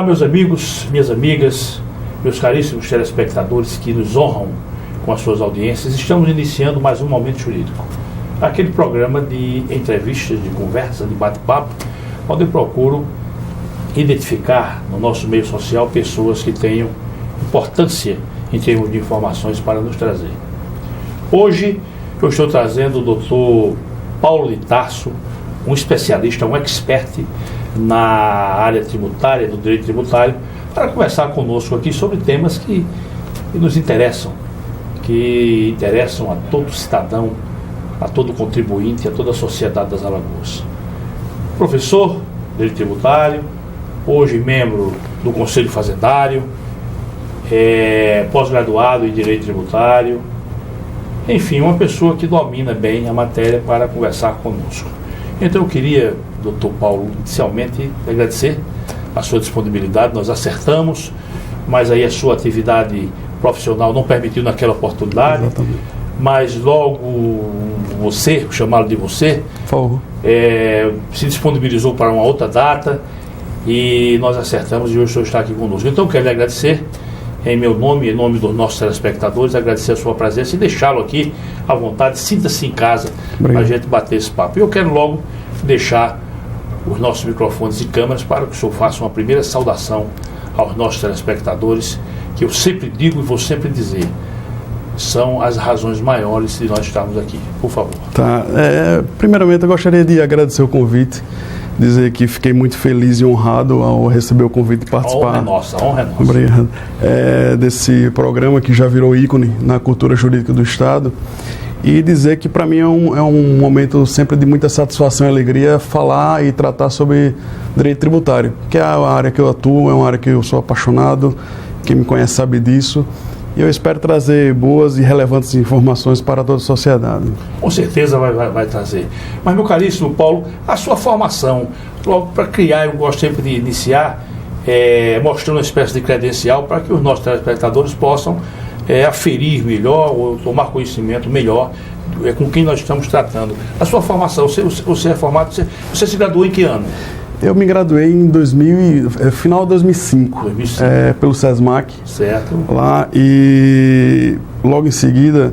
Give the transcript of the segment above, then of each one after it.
meus amigos, minhas amigas, meus caríssimos telespectadores que nos honram com as suas audiências. Estamos iniciando mais um Momento Jurídico, aquele programa de entrevistas, de conversa, de bate-papo, onde eu procuro identificar no nosso meio social pessoas que tenham importância em termos de informações para nos trazer. Hoje eu estou trazendo o Dr. Paulo de Tarso, um especialista, um expert na área tributária, do direito tributário, para conversar conosco aqui sobre temas que nos interessam, que interessam a todo cidadão, a todo contribuinte, a toda a sociedade das Alagoas. Professor de direito tributário, hoje membro do Conselho Fazendário, pós-graduado em direito tributário, enfim, uma pessoa que domina bem a matéria para conversar conosco. Então eu queria, doutor Paulo, inicialmente agradecer a sua disponibilidade. Nós acertamos, mas aí a sua atividade profissional não permitiu naquela oportunidade. Exatamente. Mas logo você, chamá-lo de você, se disponibilizou para uma outra data e nós acertamos e hoje o senhor está aqui conosco. Então eu quero lhe agradecer em meu nome, em nome dos nossos telespectadores, agradecer a sua presença e deixá-lo aqui à vontade. Sinta-se em casa para a gente bater esse papo. E eu quero logo deixar os nossos microfones e câmeras para que o senhor faça uma primeira saudação aos nossos telespectadores, que eu sempre digo e vou sempre dizer, são as razões maiores de nós estarmos aqui. Por favor. Tá. Primeiramente, eu gostaria de agradecer o convite, dizer que fiquei muito feliz e honrado ao receber o convite de participar. A honra é nossa. Obrigado. Desse programa que já virou ícone na cultura jurídica do Estado. E dizer que para mim é um momento sempre de muita satisfação e alegria falar e tratar sobre direito tributário, que é a área que eu atuo, é uma área que eu sou apaixonado, quem me conhece sabe disso. E eu espero trazer boas e relevantes informações para toda a sociedade. Com certeza vai trazer. Mas, meu caríssimo Paulo, a sua formação, logo para criar, eu gosto sempre de iniciar mostrando uma espécie de credencial para que os nossos telespectadores possam aferir melhor ou tomar conhecimento melhor com quem nós estamos tratando. A sua formação, você é formado, você se graduou em que ano? Eu me graduei em final de 2005. Pelo SESMAC. Certo. Lá, e logo em seguida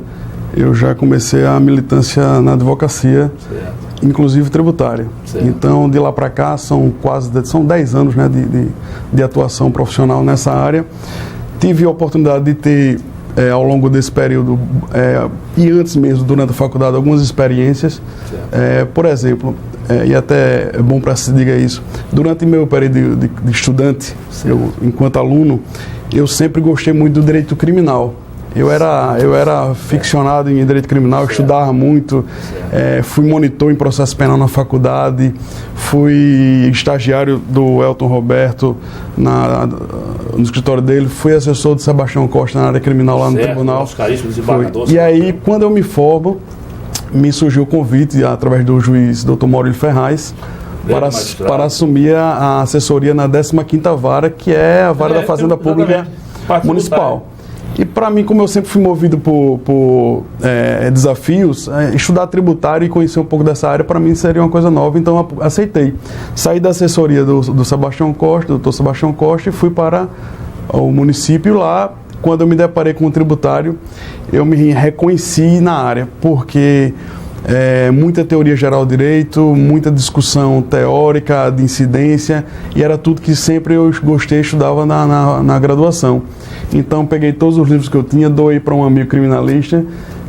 eu já comecei a militância na advocacia, certo, inclusive tributária. Certo. Então, de lá para cá, são 10 anos, né, de atuação profissional nessa área. Tive a oportunidade de ter, ao longo desse período, e antes mesmo, durante a faculdade, algumas experiências. Por exemplo, e até é bom para se diga isso, durante meu período de estudante, enquanto aluno, eu sempre gostei muito do direito criminal. Eu era ficcionado em direito criminal, estudava muito, fui monitor em processo penal na faculdade, fui estagiário do Elton Roberto no escritório dele, fui assessor de Sebastião Costa na área criminal lá no tribunal. E aí, quando eu me formo, me surgiu o convite, através do juiz Dr. Maurílio Ferraz, para assumir a assessoria na 15ª Vara, que é a Vara da Fazenda Pública Municipal. E para mim, como eu sempre fui movido por desafios, estudar tributário e conhecer um pouco dessa área, para mim seria uma coisa nova, então eu aceitei. Saí da assessoria do Sebastião Costa, do Dr. Sebastião Costa, e fui para o município lá. Quando eu me deparei com o tributário, eu me reconheci na área, porque muita teoria geral do direito, muita discussão teórica, de incidência, e era tudo que sempre eu gostei, estudava na graduação. Então, peguei todos os livros que eu tinha, doei para um amigo criminalista,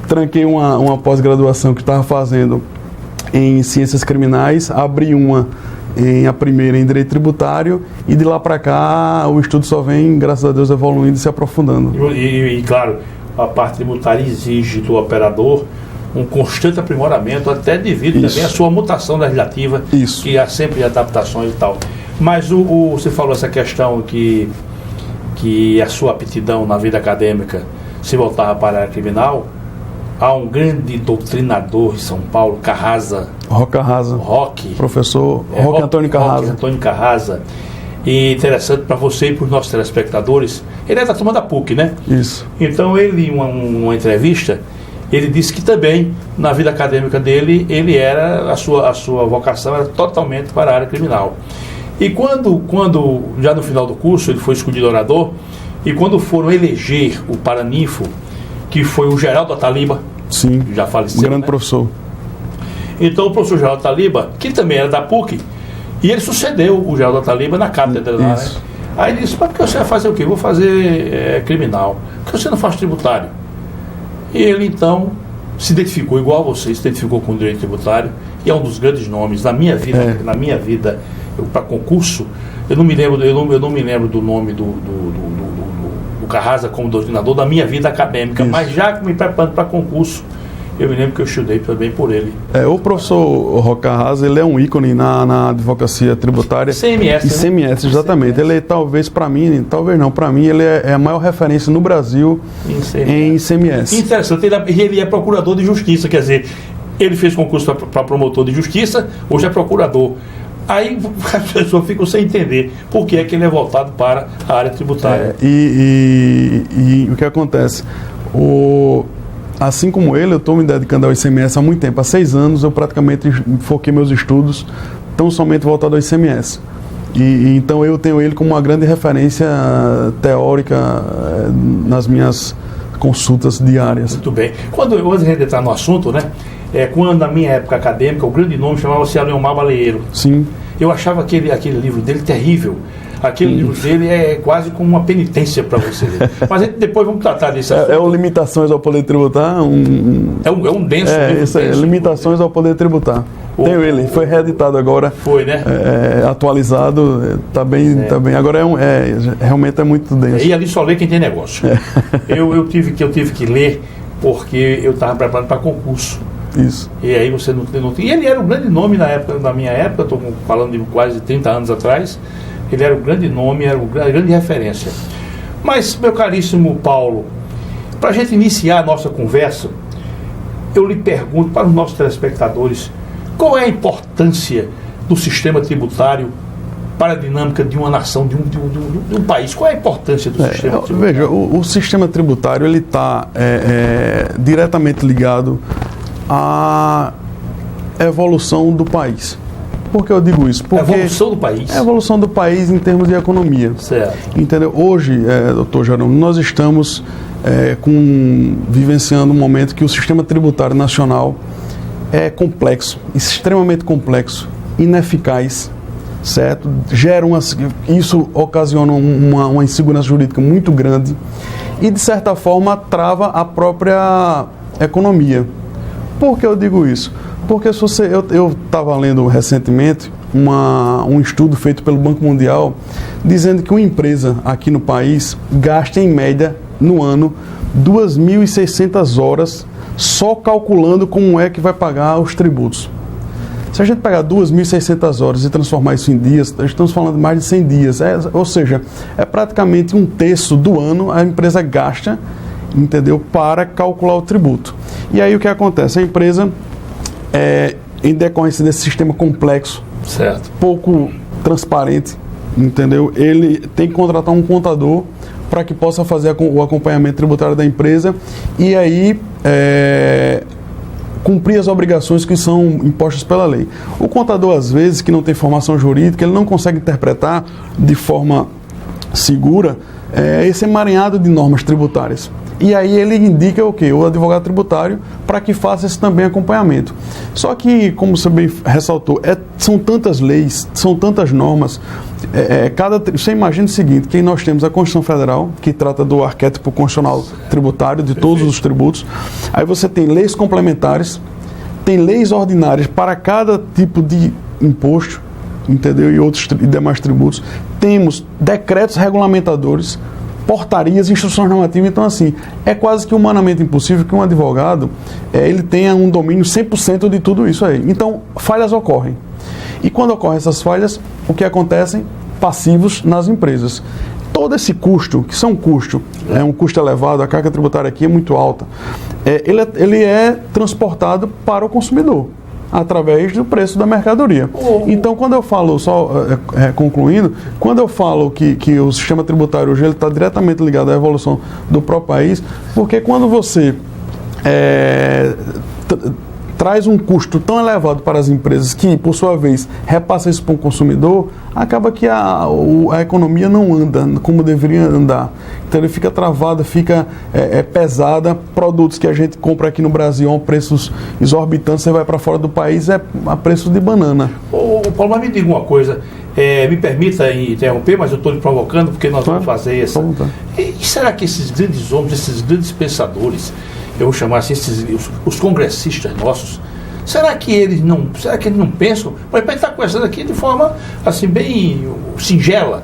tranquei uma pós-graduação que estava fazendo em Ciências Criminais, abri a primeira em Direito Tributário, e de lá para cá o estudo só vem, graças a Deus, evoluindo e se aprofundando. E claro, a parte tributária exige do operador um constante aprimoramento, até devido também à sua mutação legislativa, que há sempre adaptações e tal. Mas você falou essa questão que a sua aptidão na vida acadêmica se voltava para a área criminal. Há um grande doutrinador em São Paulo, Carrasa. Professor Roque Antônio Carrasa. E interessante para você e para os nossos telespectadores, ele é da turma da PUC, né? Isso. Então ele, em uma entrevista, ele disse que também, na vida acadêmica dele, ele era, a sua vocação era totalmente para a área criminal. E quando já no final do curso, ele foi escolhido orador, e quando foram eleger o Paraninfo, que foi o Geraldo Ataliba, sim, já faleceu, um grande professor. Então o professor Geraldo Ataliba, que também era da PUC, e ele sucedeu o Geraldo Ataliba na cátedra lá, né? Aí ele disse, mas por que você vai fazer o quê? Vou fazer criminal. Por que você não faz tributário? E ele então se identificou, igual a você, se identificou com o direito tributário, e é um dos grandes nomes na minha vida, para concurso. Eu não me lembro do nome do Carrasa como doutrinador da minha vida acadêmica, isso. Mas já me preparando para concurso, eu me lembro que eu estudei também por ele. O professor Roque Carrasa, ele é um ícone na advocacia tributária. CMS, e CMS, exatamente. CMS. Ele talvez para mim, ele é a maior referência no Brasil em CMS. Interessante, ele é procurador de justiça, quer dizer, ele fez concurso para promotor de justiça, hoje é procurador. Aí as pessoas ficam sem entender por que é que ele é voltado para a área tributária. E o que acontece? Assim como ele, eu estou me dedicando ao ICMS há muito tempo. Há 6 anos eu praticamente foquei meus estudos tão somente voltado ao ICMS. Então eu tenho ele como uma grande referência teórica nas minhas consultas diárias. Muito bem. Antes de entrar no assunto, né? Quando na minha época acadêmica, o grande nome chamava-se Aleomar Baleiro. Sim. Eu achava aquele livro dele terrível. Aquele livro dele é quase como uma penitência para você ler. Mas depois vamos tratar disso. Limitações ao Poder Tributar. É um denso livro. Isso aí, Limitações ao Poder Tributar. Tenho ele, foi reeditado agora. Foi, né? Atualizado, tá bem. Agora realmente é muito denso. E ali só lê quem tem negócio. Eu tive que ler porque eu estava preparando para concurso. Isso. E aí você não tem. E ele era um grande nome na minha época, estou falando de quase 30 anos atrás. Ele era um grande nome, era uma grande referência. Mas, meu caríssimo Paulo, para a gente iniciar a nossa conversa, eu lhe pergunto para os nossos telespectadores, qual é a importância do sistema tributário para a dinâmica de uma nação, de um país? Qual é a importância do sistema tributário? Veja, o sistema tributário ele está diretamente ligado à evolução do país. Por que eu digo isso? Porque a evolução do país? A evolução do país em termos de economia. Certo. Entendeu? Hoje, doutor Jerônimo, nós estamos vivenciando um momento que o sistema tributário nacional é complexo, extremamente complexo, ineficaz, certo? Isso ocasiona uma insegurança jurídica muito grande e, de certa forma, trava a própria economia. Por que eu digo isso? Porque eu estava lendo recentemente um estudo feito pelo Banco Mundial dizendo que uma empresa aqui no país gasta em média no ano 2.600 horas só calculando como é que vai pagar os tributos. Se a gente pegar 2.600 horas e transformar isso em dias, estamos falando de mais de 100 dias, ou seja, é praticamente 1/3 do ano a empresa gasta, entendeu, para calcular o tributo. E aí o que acontece? A empresa, em decorrência desse sistema complexo, certo, pouco transparente, entendeu? Ele tem que contratar um contador para que possa fazer o acompanhamento tributário da empresa e aí cumprir as obrigações que são impostas pela lei. O contador, às vezes, que não tem formação jurídica, ele não consegue interpretar de forma segura esse emaranhado de normas tributárias. E aí ele indica o quê? O advogado tributário para que faça esse também acompanhamento. Só que, como você bem ressaltou, são tantas leis, são tantas normas. Você imagina o seguinte, que nós temos a Constituição Federal, que trata do arquétipo constitucional tributário, de todos os tributos. Aí você tem leis complementares, tem leis ordinárias para cada tipo de imposto, entendeu? E demais tributos. Temos decretos regulamentadores, portarias, instruções normativas. Então, assim, é quase que humanamente impossível que um advogado ele tenha um domínio 100% de tudo isso aí. Então, falhas ocorrem. E quando ocorrem essas falhas, o que acontece? Passivos nas empresas. Todo esse custo, que são um custo elevado, a carga tributária aqui é muito alta, ele é transportado para o consumidor através do preço da mercadoria. Então, quando eu falo, concluindo, quando eu falo que o sistema tributário hoje está diretamente ligado à evolução do próprio país, porque quando você traz um custo tão elevado para as empresas que, por sua vez, repassa isso para o consumidor, acaba que a economia não anda como deveria andar. Então ele fica travada, fica pesada. Produtos que a gente compra aqui no Brasil a preços exorbitantes, você vai para fora do país, é a preço de banana. Ô, Paulo, mas me diga uma coisa, me permita interromper, mas eu estou lhe provocando, porque nós vamos fazer essa... E será que esses grandes homens, esses grandes pensadores, eu vou chamar assim, os congressistas nossos, será que eles não pensam? Por exemplo, a gente está conversando aqui de forma assim bem singela.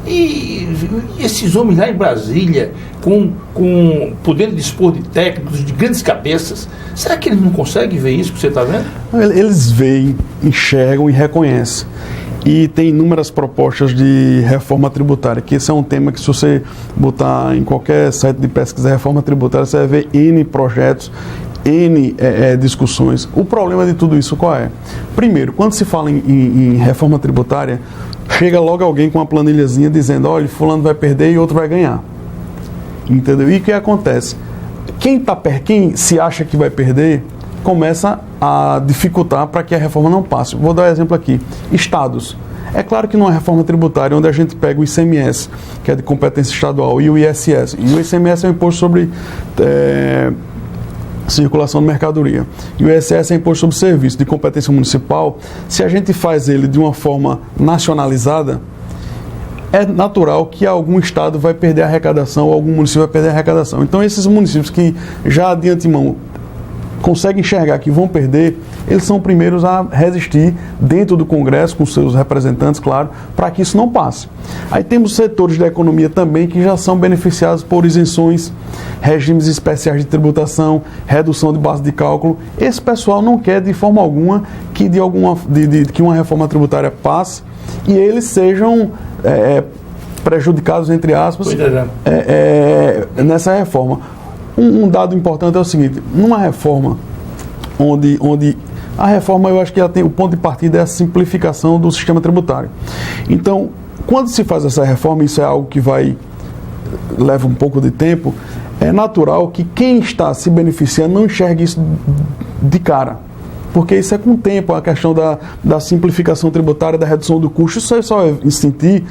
E esses homens lá em Brasília, com podendo dispor de técnicos, de grandes cabeças, será que eles não conseguem ver isso que você está vendo? Eles veem, enxergam e reconhecem. E tem inúmeras propostas de reforma tributária, que esse é um tema que, se você botar em qualquer site de pesquisa reforma tributária, você vai ver N projetos, N discussões. O problema de tudo isso qual é? Primeiro, quando se fala em reforma tributária, chega logo alguém com uma planilhazinha dizendo, olha, fulano vai perder e outro vai ganhar. Entendeu? E o que acontece? Quem se acha que vai perder, começa a dificultar para que a reforma não passe. Vou dar um exemplo aqui. Estados. É claro que numa reforma tributária, onde a gente pega o ICMS, que é de competência estadual, e o ISS. E o ICMS é um imposto sobre circulação de mercadoria. E o ISS é imposto sobre serviço, de competência municipal. Se a gente faz ele de uma forma nacionalizada, é natural que algum estado vai perder a arrecadação, ou algum município vai perder a arrecadação. Então, esses municípios que já de antemão conseguem enxergar que vão perder, eles são os primeiros a resistir dentro do Congresso, com seus representantes, claro, para que isso não passe. Aí temos setores da economia também que já são beneficiados por isenções, regimes especiais de tributação, redução de base de cálculo. Esse pessoal não quer de forma alguma que, que uma reforma tributária passe e eles sejam prejudicados, entre aspas, nessa reforma. Um dado importante é o seguinte, numa reforma, onde a reforma, eu acho que ela tem, o ponto de partida é a simplificação do sistema tributário. Então, quando se faz essa reforma, isso é algo que leva um pouco de tempo, é natural que quem está se beneficiando não enxergue isso de cara. Porque isso é com o tempo, a questão da simplificação tributária, da redução do custo, isso aí só é sentir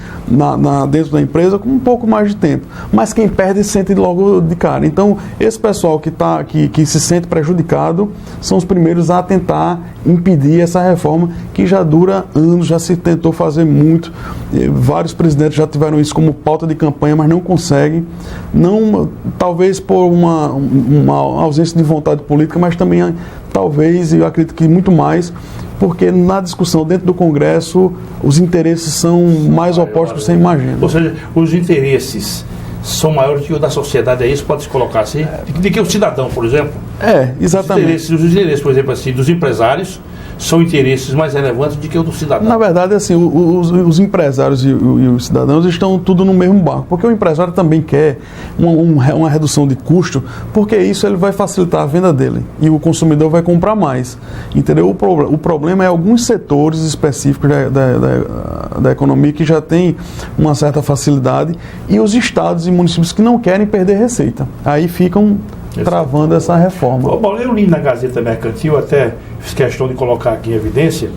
dentro da empresa com um pouco mais de tempo. Mas quem perde sente logo de cara. Então, esse pessoal que se sente prejudicado são os primeiros a tentar impedir essa reforma, que já dura anos, já se tentou fazer muito. Vários presidentes já tiveram isso como pauta de campanha, mas não conseguem. Não, talvez por uma ausência de vontade política, mas também talvez, eu acredito que muito mais, porque na discussão dentro do Congresso os interesses são mais opostos que você imagina. Ou seja, os interesses são maiores do que o da sociedade, é isso? Pode-se colocar assim? De que o cidadão, por exemplo? Exatamente. Os interesses, por exemplo, assim, dos empresários são interesses mais relevantes do que o do cidadão. Na verdade, assim, os empresários e os cidadãos estão tudo no mesmo barco, porque o empresário também quer uma redução de custo, porque isso ele vai facilitar a venda dele e o consumidor vai comprar mais, entendeu? O problema é alguns setores específicos da economia que já tem uma certa facilidade e os estados e municípios que não querem perder receita. Aí ficam travando essa reforma. Bom, eu li na Gazeta Mercantil, até fiz questão de colocar aqui em evidência,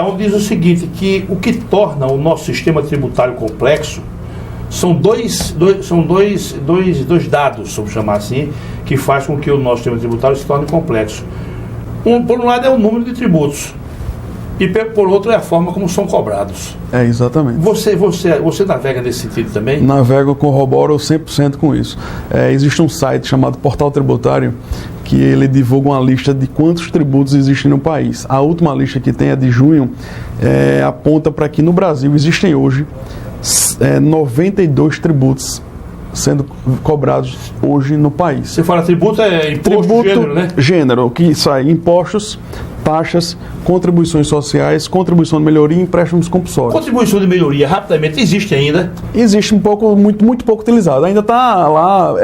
onde diz o seguinte, que o que torna o nosso sistema tributário complexo são dois dados, vamos chamar assim, que faz com que o nosso sistema tributário se torne complexo. Por um lado é o número de tributos, e por outro é a forma como são cobrados. Exatamente. Você navega nesse sentido também? Navego, corroboro 100% com isso. Existe um site chamado Portal Tributário, que ele divulga uma lista de quantos tributos existem no país. A última lista que tem, a de junho, aponta para que no Brasil existem hoje 92 tributos sendo cobrados hoje no país. Você fala tributo, imposto, gênero, né? Gênero, que sai impostos, taxas, contribuições sociais, contribuição de melhoria e empréstimos compulsórios. Contribuição de melhoria, rapidamente, existe ainda? Existe muito pouco utilizado. Ainda está lá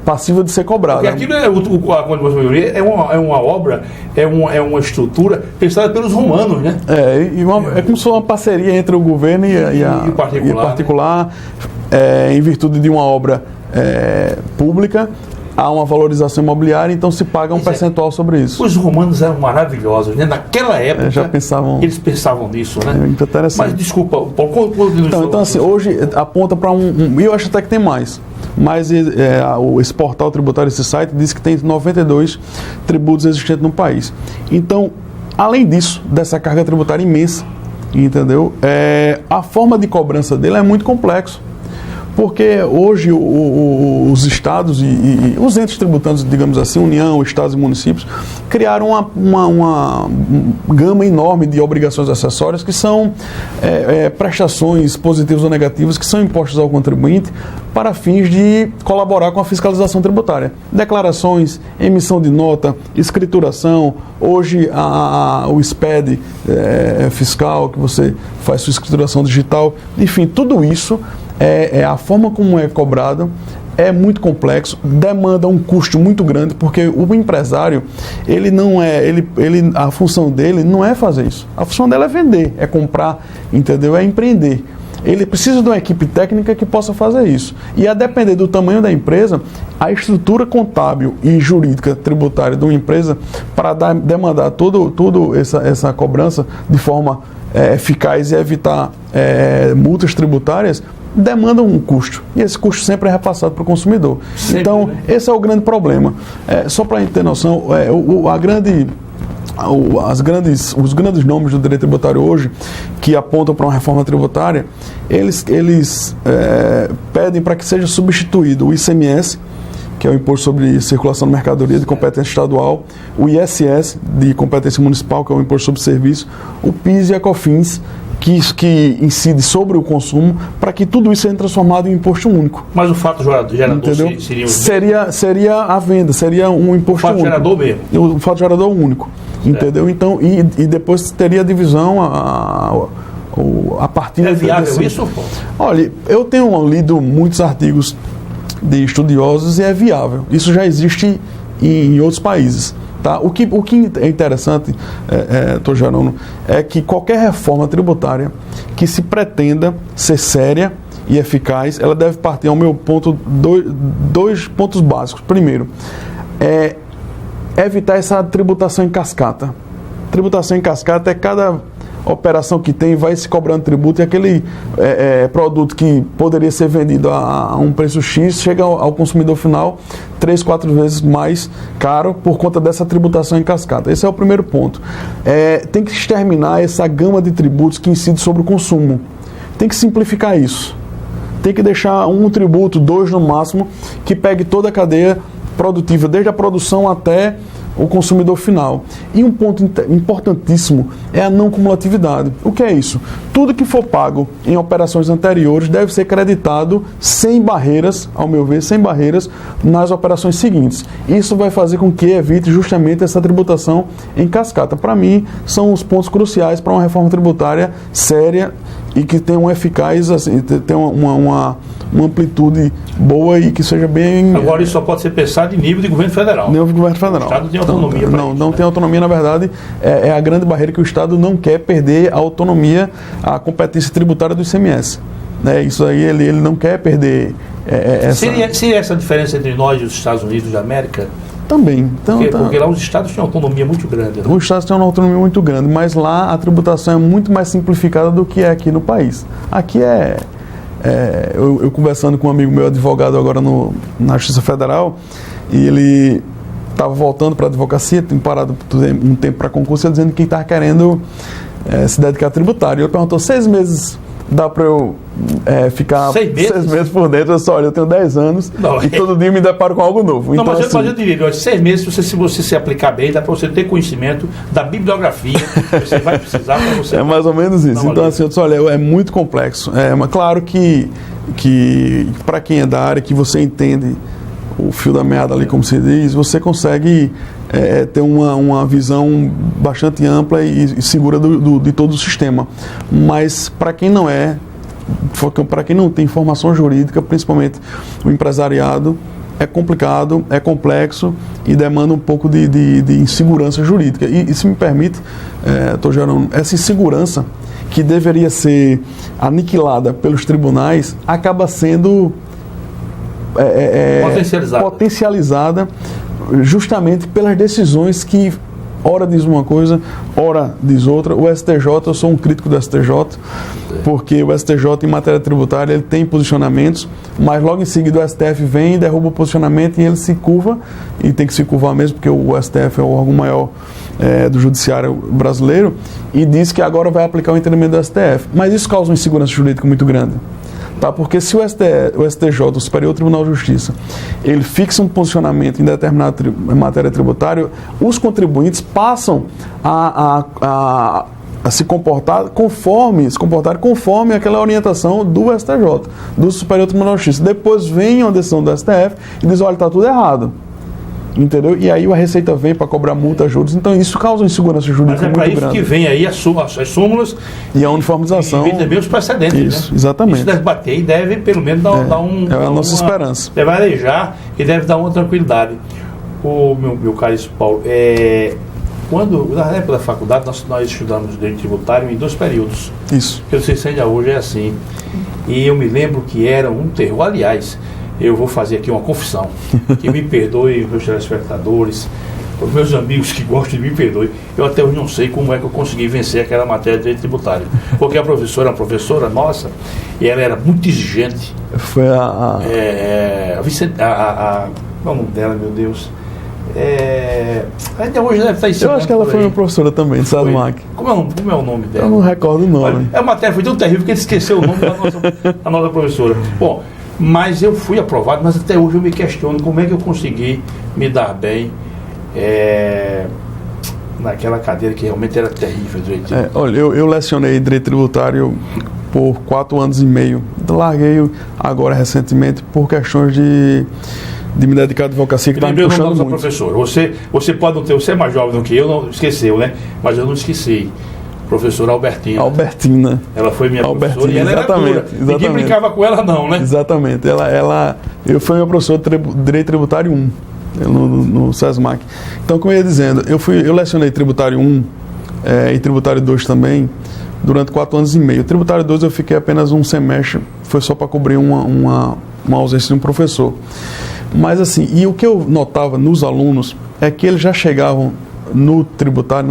passível de ser cobrado. Porque aquilo a contribuição de melhoria é uma obra, é uma estrutura pensada pelos romanos, né? É como se fosse uma parceria entre o governo e o particular, em virtude de uma obra pública, há uma valorização imobiliária, então se paga um percentual sobre isso. Os romanos eram maravilhosos, né? Naquela época, já pensavam, eles pensavam nisso, né? É interessante. Mas, desculpa, Paulo, então assim, hoje aponta para e eu acho até que tem mais. Mas esse portal tributário, esse site, diz que tem 92 tributos existentes no país. Então, além disso, dessa carga tributária imensa, entendeu? A forma de cobrança dele é muito complexo. Porque hoje os estados e os entes tributantes, digamos assim, União, estados e municípios, criaram uma gama enorme de obrigações acessórias que são prestações positivas ou negativas que são impostas ao contribuinte para fins de colaborar com a fiscalização tributária. Declarações, emissão de nota, escrituração, hoje o SPED fiscal, que você faz sua escrituração digital, enfim, tudo isso a forma como é cobrado é muito complexo, demanda um custo muito grande, porque o empresário, ele não a função dele não é fazer isso. A função dele é vender, é comprar, entendeu? É empreender. Ele precisa de uma equipe técnica que possa fazer isso. E a depender do tamanho da empresa, a estrutura contábil e jurídica tributária de uma empresa para demandar toda essa cobrança de forma eficaz e evitar multas tributárias, demandam um custo, e esse custo sempre é repassado para o consumidor. Sempre, então, né? Esse é o grande problema. Só para a gente ter noção, os grandes nomes do direito tributário hoje, que apontam para uma reforma tributária, eles pedem para que seja substituído o ICMS, que é o Imposto sobre Circulação de Mercadoria de competência estadual, o ISS, de competência municipal, que é o Imposto sobre Serviço, o PIS e a COFINS, que incide sobre o consumo, para que tudo isso seja transformado em imposto único. Mas o fato gerador seria a venda, seria um imposto único. O fato gerador mesmo. O fato gerador único, entendeu? Então, e depois teria a divisão a partir... É viável isso? Olha, eu tenho lido muitos artigos de estudiosos e é viável. Isso já existe em outros países. Tá? O que é interessante, Dr. Jerônimo, é que qualquer reforma tributária que se pretenda ser séria e eficaz, ela deve partir, ao meu ponto, dois pontos básicos. Primeiro, evitar essa tributação em cascata. Tributação em cascata é cada operação que tem, vai se cobrando tributo, e aquele produto que poderia ser vendido a um preço X, chega ao consumidor final 3, 4 vezes mais caro por conta dessa tributação em cascata. Esse é o primeiro ponto. Tem que exterminar essa gama de tributos que incide sobre o consumo. Tem que simplificar isso. Tem que deixar um tributo, 2 no máximo, que pegue toda a cadeia produtiva, desde a produção até o consumidor final. E um ponto importantíssimo é a não cumulatividade. O que é isso? Tudo que for pago em operações anteriores deve ser creditado sem barreiras, ao meu ver, sem barreiras, nas operações seguintes. Isso vai fazer com que evite justamente essa tributação em cascata. Para mim, são os pontos cruciais para uma reforma tributária séria e que tenha um eficaz, assim, tenha uma amplitude boa e que seja bem... Agora isso só pode ser pensado em nível de governo federal. Nível de governo federal. O Estado tem autonomia para isso. Não tem autonomia, na verdade, é a grande barreira que o Estado não quer perder a autonomia, a competência tributária do ICMS. Isso aí ele não quer perder essa... Seria essa a diferença entre nós e os Estados Unidos da América? Também. Porque lá os estados têm uma autonomia muito grande. Né? Os estados têm uma autonomia muito grande, mas lá a tributação é muito mais simplificada do que é aqui no país. Aqui eu conversando com um amigo meu, advogado agora na Justiça Federal, e ele estava voltando para a advocacia, tem parado um tempo para concurso, ele dizendo que estava querendo se dedicar a tributário. Ele perguntou, 6 meses dá para eu ficar 6 meses por dentro? Eu disse, olha, eu tenho 10 anos e todo dia me deparo com algo novo. Não, então, mas eu diria, 6 meses, se você se aplicar bem, dá para você ter conhecimento da bibliografia que você vai precisar para você... É mais ou menos isso. Então, assim, eu disse, olha, é muito complexo. Mas claro que para quem é da área, que você entende o fio da meada ali, como se diz, você consegue ter uma visão bastante ampla e segura de todo o sistema. Mas para quem não para quem não tem formação jurídica, principalmente o empresariado, é complicado, é complexo e demanda um pouco de insegurança jurídica. E se me permite, estou gerando essa insegurança que deveria ser aniquilada pelos tribunais, acaba sendo potencializada justamente pelas decisões que ora diz uma coisa, ora diz outra. O STJ, eu sou um crítico do STJ, porque o STJ em matéria tributária ele tem posicionamentos, mas logo em seguida o STF vem e derruba o posicionamento e ele se curva, e tem que se curvar mesmo, porque o STF é o órgão maior do judiciário brasileiro, e diz que agora vai aplicar o entendimento do STF. Mas isso causa uma insegurança jurídica muito grande. Tá? Porque se o STJ, o Superior Tribunal de Justiça, ele fixa um posicionamento em determinada matéria tributária, os contribuintes passam a se comportar conforme aquela orientação do STJ, do Superior Tribunal de Justiça. Depois vem uma decisão do STF e diz, olha, está tudo errado. Entendeu? E aí a Receita vem para cobrar multa, juros. Então isso causa insegurança jurídica muito grande. Mas é para isso que vem aí as súmulas e a uniformização. E também os precedentes. Isso, né? Exatamente. Isso deve bater e deve pelo menos dar é a nossa esperança. Deve arejar e deve dar uma tranquilidade. O meu caríssimo Paulo, na época da faculdade nós estudamos direito tributário em 2 períodos. Isso. Eu não sei se ainda hoje é assim. E eu me lembro que era um terror. Aliás, eu vou fazer aqui uma confissão, que me perdoe meus telespectadores, os meus amigos que gostam de me perdoe. Eu até hoje não sei como é que eu consegui vencer aquela matéria de direito tributário, porque a professora nossa, e ela era muito exigente. Foi qual é o nome dela, meu Deus? Até hoje deve estar ensinando. Eu acho que ela foi minha professora também, de SESMAC. Como é o nome dela? Eu não recordo o nome. A matéria foi tão terrível que ele esqueceu o nome da nossa professora. Bom, mas eu fui aprovado, mas até hoje eu me questiono como é que eu consegui me dar bem naquela cadeira que realmente era terrível. Olha, eu lecionei direito tributário por 4 anos e meio. Larguei agora recentemente por questões de me dedicar à advocacia, que está me puxando muito. Professor, você pode não ter, você é mais jovem do que eu, não esqueceu, né? Mas eu não esqueci. Professora Albertina. Albertina. Ela foi minha professora e ela era pura. Ninguém brincava com ela não, né? Exatamente. Eu fui minha professora de Direito Tributário 1, no SESMAC. Então, como eu ia dizendo, eu lecionei Tributário 1 e Tributário 2 também, durante 4 anos e meio. Tributário 2 eu fiquei apenas um semestre, foi só para cobrir uma ausência de um professor. Mas assim, e o que eu notava nos alunos é que eles já chegavam no tributário,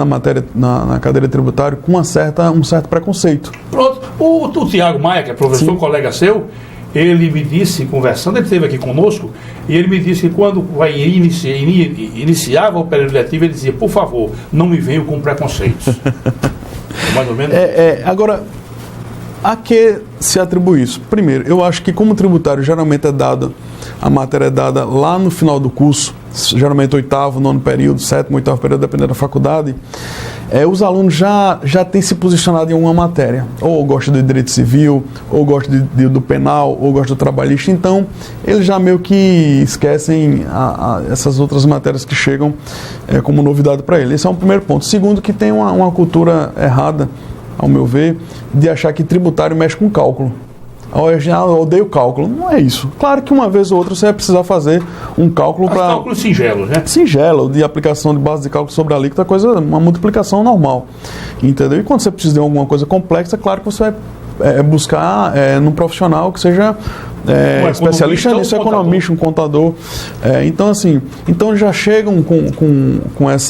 na cadeira tributária, com um certo preconceito. Pronto. O Tiago Maia, que é professor, Sim. colega seu, ele me disse, conversando, ele esteve aqui conosco, e ele me disse que quando iniciava o período letivo, ele dizia, por favor, não me venham com preconceitos. Mais ou menos? Agora, a que se atribui isso? Primeiro, eu acho que como tributário geralmente a matéria é dada lá no final do curso, geralmente 8º, 9º período, 7º, 8º período, dependendo da faculdade, os alunos já têm se posicionado em uma matéria, ou gostam do direito civil, ou gostam do penal, ou gostam do trabalhista, então eles já meio que esquecem essas outras matérias que chegam como novidade para eles. Esse é um primeiro ponto. Segundo, que tem uma cultura errada, ao meu ver, de achar que tributário mexe com cálculo. Eu odeio cálculo. Não é isso. Claro que uma vez ou outra você vai precisar fazer um cálculo para... cálculos singelos, né? Singelo, de aplicação de base de cálculo sobre a alíquota, uma multiplicação normal. Entendeu? E quando você precisa de alguma coisa complexa, claro que você vai buscar num profissional que seja especialista nisso, economista, um contador. Então, assim, já chegam com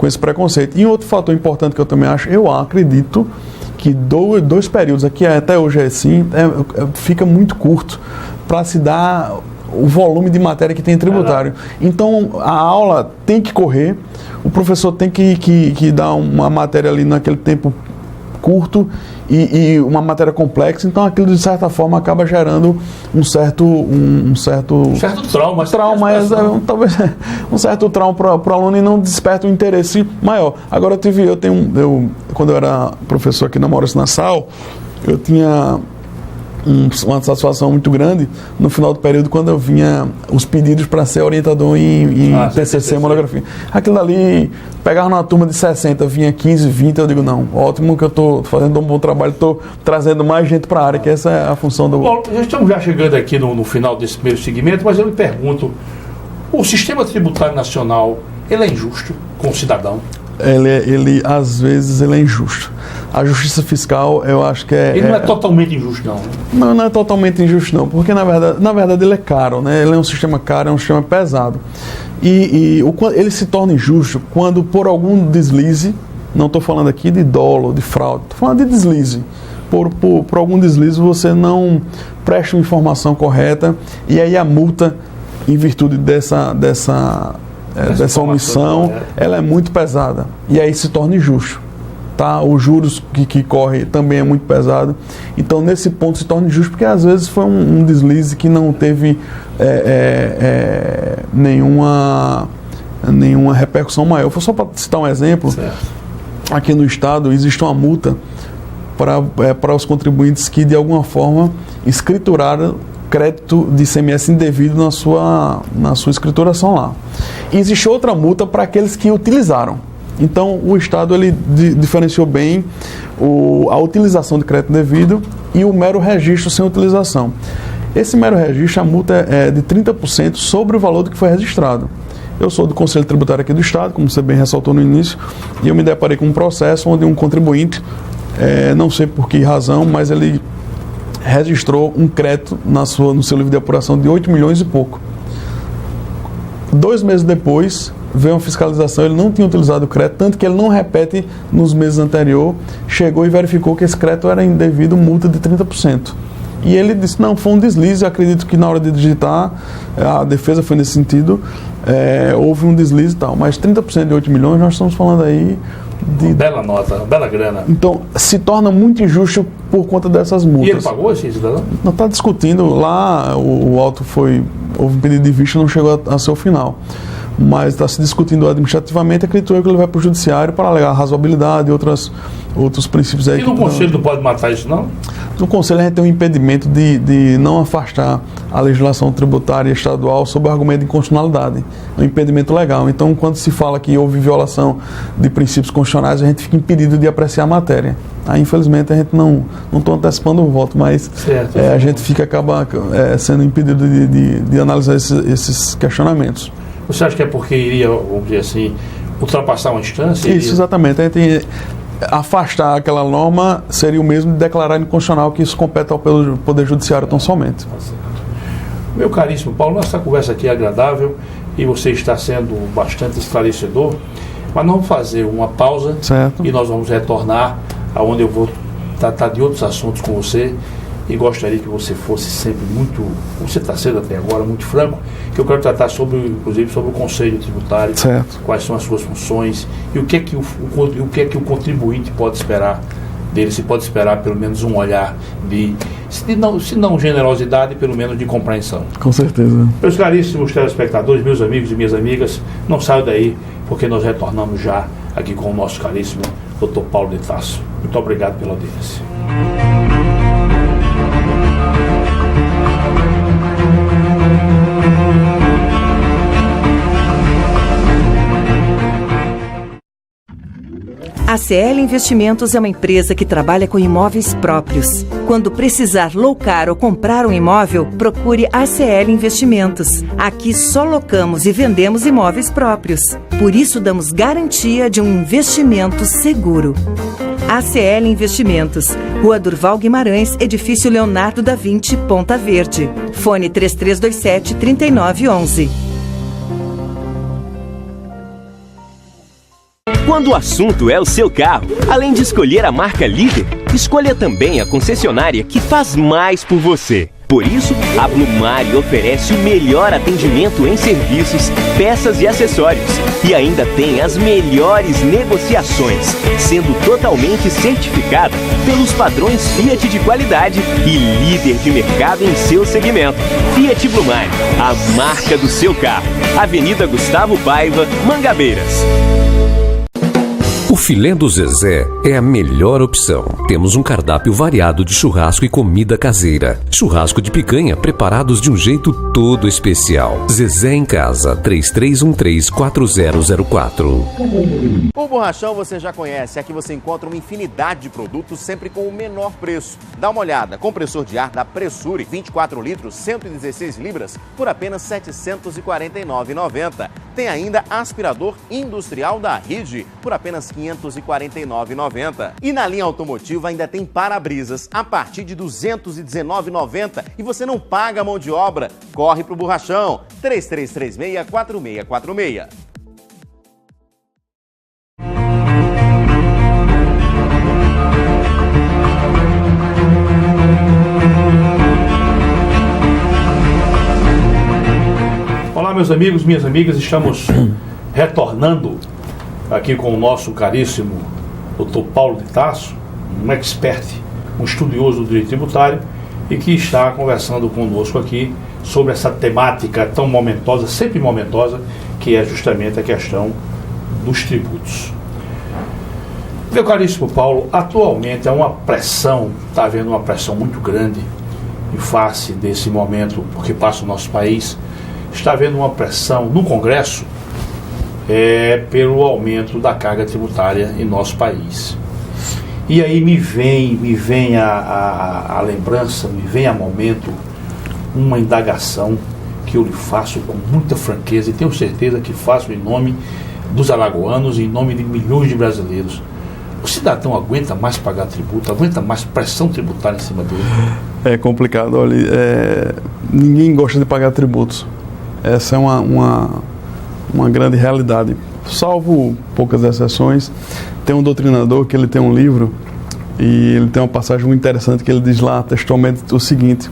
esse preconceito. E outro fator importante que eu também acho, eu acredito que 2 períodos, aqui até hoje é assim, fica muito curto para se dar o volume de matéria que tem em tributário. Então, a aula tem que correr, o professor tem que dar uma matéria ali naquele tempo curto e uma matéria complexa, então aquilo de certa forma acaba gerando um certo trauma, talvez um certo trauma para o aluno e não desperta um interesse maior. Agora quando eu era professor aqui na Maurício Nassau, eu tinha uma satisfação muito grande no final do período quando eu vinha os pedidos para ser orientador em TCC, monografia. Aquilo ali, pegava numa turma de 60, vinha 15, 20, eu digo, não, ótimo que eu estou fazendo um bom trabalho, estou trazendo mais gente para a área, que essa é a função do... Bom, estamos já chegando aqui no final desse primeiro segmento, mas eu me pergunto, o sistema tributário nacional, ele é injusto com o cidadão? ele às vezes ele é injusto. A justiça fiscal, eu acho que ele não é totalmente injusto, não. Não é totalmente injusto, não, porque na verdade ele é caro, né? Ele é um sistema caro, é um sistema pesado. Ele se torna injusto quando, por algum deslize, não estou falando aqui de dolo, de fraude, estou falando de deslize. Por algum deslize você não presta uma informação correta e aí a multa, em virtude dessa omissão, ela é muito pesada e aí se torna injusto. Tá? Os juros que corre também é muito pesado. Então, nesse ponto, se torna injusto, porque às vezes foi um deslize que não teve nenhuma repercussão maior. Só para citar um exemplo, certo. Aqui no estado existe uma multa para os contribuintes que, de alguma forma, escrituraram crédito de ICMS indevido na sua escrituração lá. E existe outra multa para aqueles que utilizaram. Então, o Estado ele diferenciou bem a utilização de crédito devido e o mero registro sem utilização. Esse mero registro, a multa é de 30% sobre o valor do que foi registrado. Eu sou do Conselho Tributário aqui do Estado, como você bem ressaltou no início, e eu me deparei com um processo onde um contribuinte, não sei por que razão, mas ele registrou um crédito no seu livro de apuração de 8 milhões e pouco. 2 meses depois, veio uma fiscalização, ele não tinha utilizado o crédito, tanto que ele não repete nos meses anteriores, chegou e verificou que esse crédito era indevido, multa de 30%. E ele disse, não, foi um deslize, eu acredito que na hora de digitar, a defesa foi nesse sentido, houve um deslize e tal, mas 30% de 8 milhões, nós estamos falando aí de... Bela nota, bela grana. Então, se torna muito injusto por conta dessas multas. E ele pagou esse cidadão? Não está discutindo, lá o auto houve um pedido de vista, não chegou a seu final. Mas está se discutindo administrativamente, acredito eu que ele vai para o judiciário para alegar razoabilidade e outros princípios aí. E no Conselho não pode matar isso, não? No Conselho a gente tem um impedimento de não afastar a legislação tributária estadual sob o argumento de inconstitucionalidade. É um impedimento legal. Então, quando se fala que houve violação de princípios constitucionais, a gente fica impedido de apreciar a matéria. Aí, infelizmente, a gente não estou antecipando o voto, mas a gente acaba sendo impedido de analisar esses questionamentos. Você acha que é porque iria, vamos dizer assim, ultrapassar uma instância? Isso, exatamente. A gente afastar aquela norma seria o mesmo de declarar inconstitucional, que isso compete ao Poder Judiciário tão somente. Meu caríssimo Paulo, nossa conversa aqui é agradável e você está sendo bastante esclarecedor, mas nós vamos fazer uma pausa, certo. E nós vamos retornar aonde eu vou tratar de outros assuntos com você. E gostaria que você fosse sempre muito, você está sendo até agora, muito franco, que eu quero tratar inclusive sobre o Conselho Tributário, certo. Quais são as suas funções e o que é que o contribuinte pode esperar dele, se pode esperar pelo menos um olhar se não generosidade, pelo menos de compreensão. Com certeza. Meus caríssimos telespectadores, meus amigos e minhas amigas, não saiam daí, porque nós retornamos já aqui com o nosso caríssimo Dr. Paulo de Tarso. Muito obrigado pela audiência. A CL Investimentos é uma empresa que trabalha com imóveis próprios. Quando precisar locar ou comprar um imóvel, procure a CL Investimentos. Aqui só locamos e vendemos imóveis próprios. Por isso damos garantia de um investimento seguro. ACL Investimentos, Rua Durval Guimarães, Edifício Leonardo da Vinci, Ponta Verde. Fone 3327-3911. Quando o assunto é o seu carro, além de escolher a marca líder, escolha também a concessionária que faz mais por você. Por isso, a Blumari oferece o melhor atendimento em serviços, peças e acessórios. E ainda tem as melhores negociações, sendo totalmente certificada pelos padrões Fiat de qualidade e líder de mercado em seu segmento. Fiat Blumari, a marca do seu carro. Avenida Gustavo Paiva, Mangabeiras. O filé do Zezé é a melhor opção. Temos um cardápio variado de churrasco e comida caseira. Churrasco de picanha preparados de um jeito todo especial. Zezé em Casa, 3313-4004. O Borrachão você já conhece. Aqui você encontra uma infinidade de produtos sempre com o menor preço. Dá uma olhada. Compressor de ar da Pressure, 24 litros, 116 libras, por apenas R$ 749,90. Tem ainda aspirador industrial da Ride por apenas R$ 549,90. E na linha automotiva ainda tem para-brisas a partir de R$ 219,90 e você não paga mão de obra. Corre pro Borrachão, 3336-4646. Olá, meus amigos, minhas amigas, estamos retornando aqui com o nosso caríssimo Dr. Paulo de Tarso, um expert, um estudioso do direito tributário e que está conversando conosco aqui sobre essa temática tão momentosa, sempre momentosa, que é justamente a questão dos tributos. Meu caríssimo Paulo, atualmente há uma pressão, está havendo uma pressão muito grande em face desse momento porque passa o nosso país. Está havendo uma pressão no Congresso pelo aumento da carga tributária em nosso país. E aí me vem a lembrança, me vem a momento uma indagação que eu lhe faço com muita franqueza e tenho certeza que faço em nome dos alagoanos e em nome de milhões de brasileiros. O cidadão aguenta mais pagar tributo, aguenta mais pressão tributária em cima dele? É complicado, olha, ninguém gosta de pagar tributos. Essa é uma grande realidade, salvo poucas exceções. Tem um doutrinador que ele tem um livro e ele tem uma passagem muito interessante que ele diz lá textualmente o seguinte: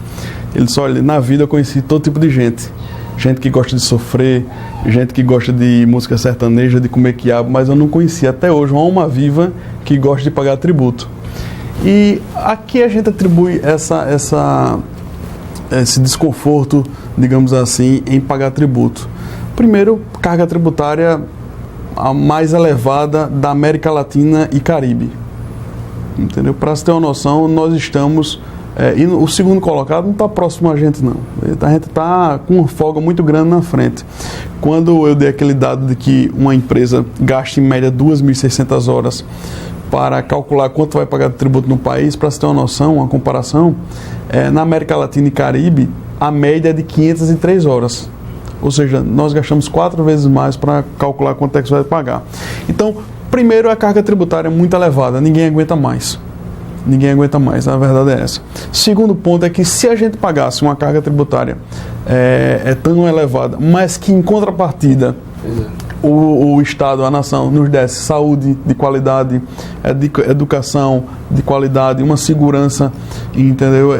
ele diz, olha, na vida eu conheci todo tipo de gente que gosta de sofrer, gente que gosta de música sertaneja, de comer quiabo, mas eu não conheci até hoje uma alma viva que gosta de pagar tributo. E aqui a gente atribui esse desconforto, digamos assim, em pagar tributo. Primeiro, carga tributária a mais elevada da América Latina e Caribe. Entendeu? Para você ter uma noção, nós estamos... e o segundo colocado não está próximo a gente, não. A gente está com uma folga muito grande na frente. Quando eu dei aquele dado de que uma empresa gasta em média 2.600 horas para calcular quanto vai pagar de tributo no país, para você ter uma noção, uma comparação, na América Latina e Caribe, a média é de 503 horas. Ou seja, nós gastamos 4 vezes mais para calcular quanto é que você vai pagar. Então, primeiro, a carga tributária é muito elevada, ninguém aguenta mais. Ninguém aguenta mais, a verdade é essa. Segundo ponto é que se a gente pagasse uma carga tributária tão elevada, mas que em contrapartida o Estado, a nação, nos desse saúde de qualidade, educação de qualidade, uma segurança, entendeu?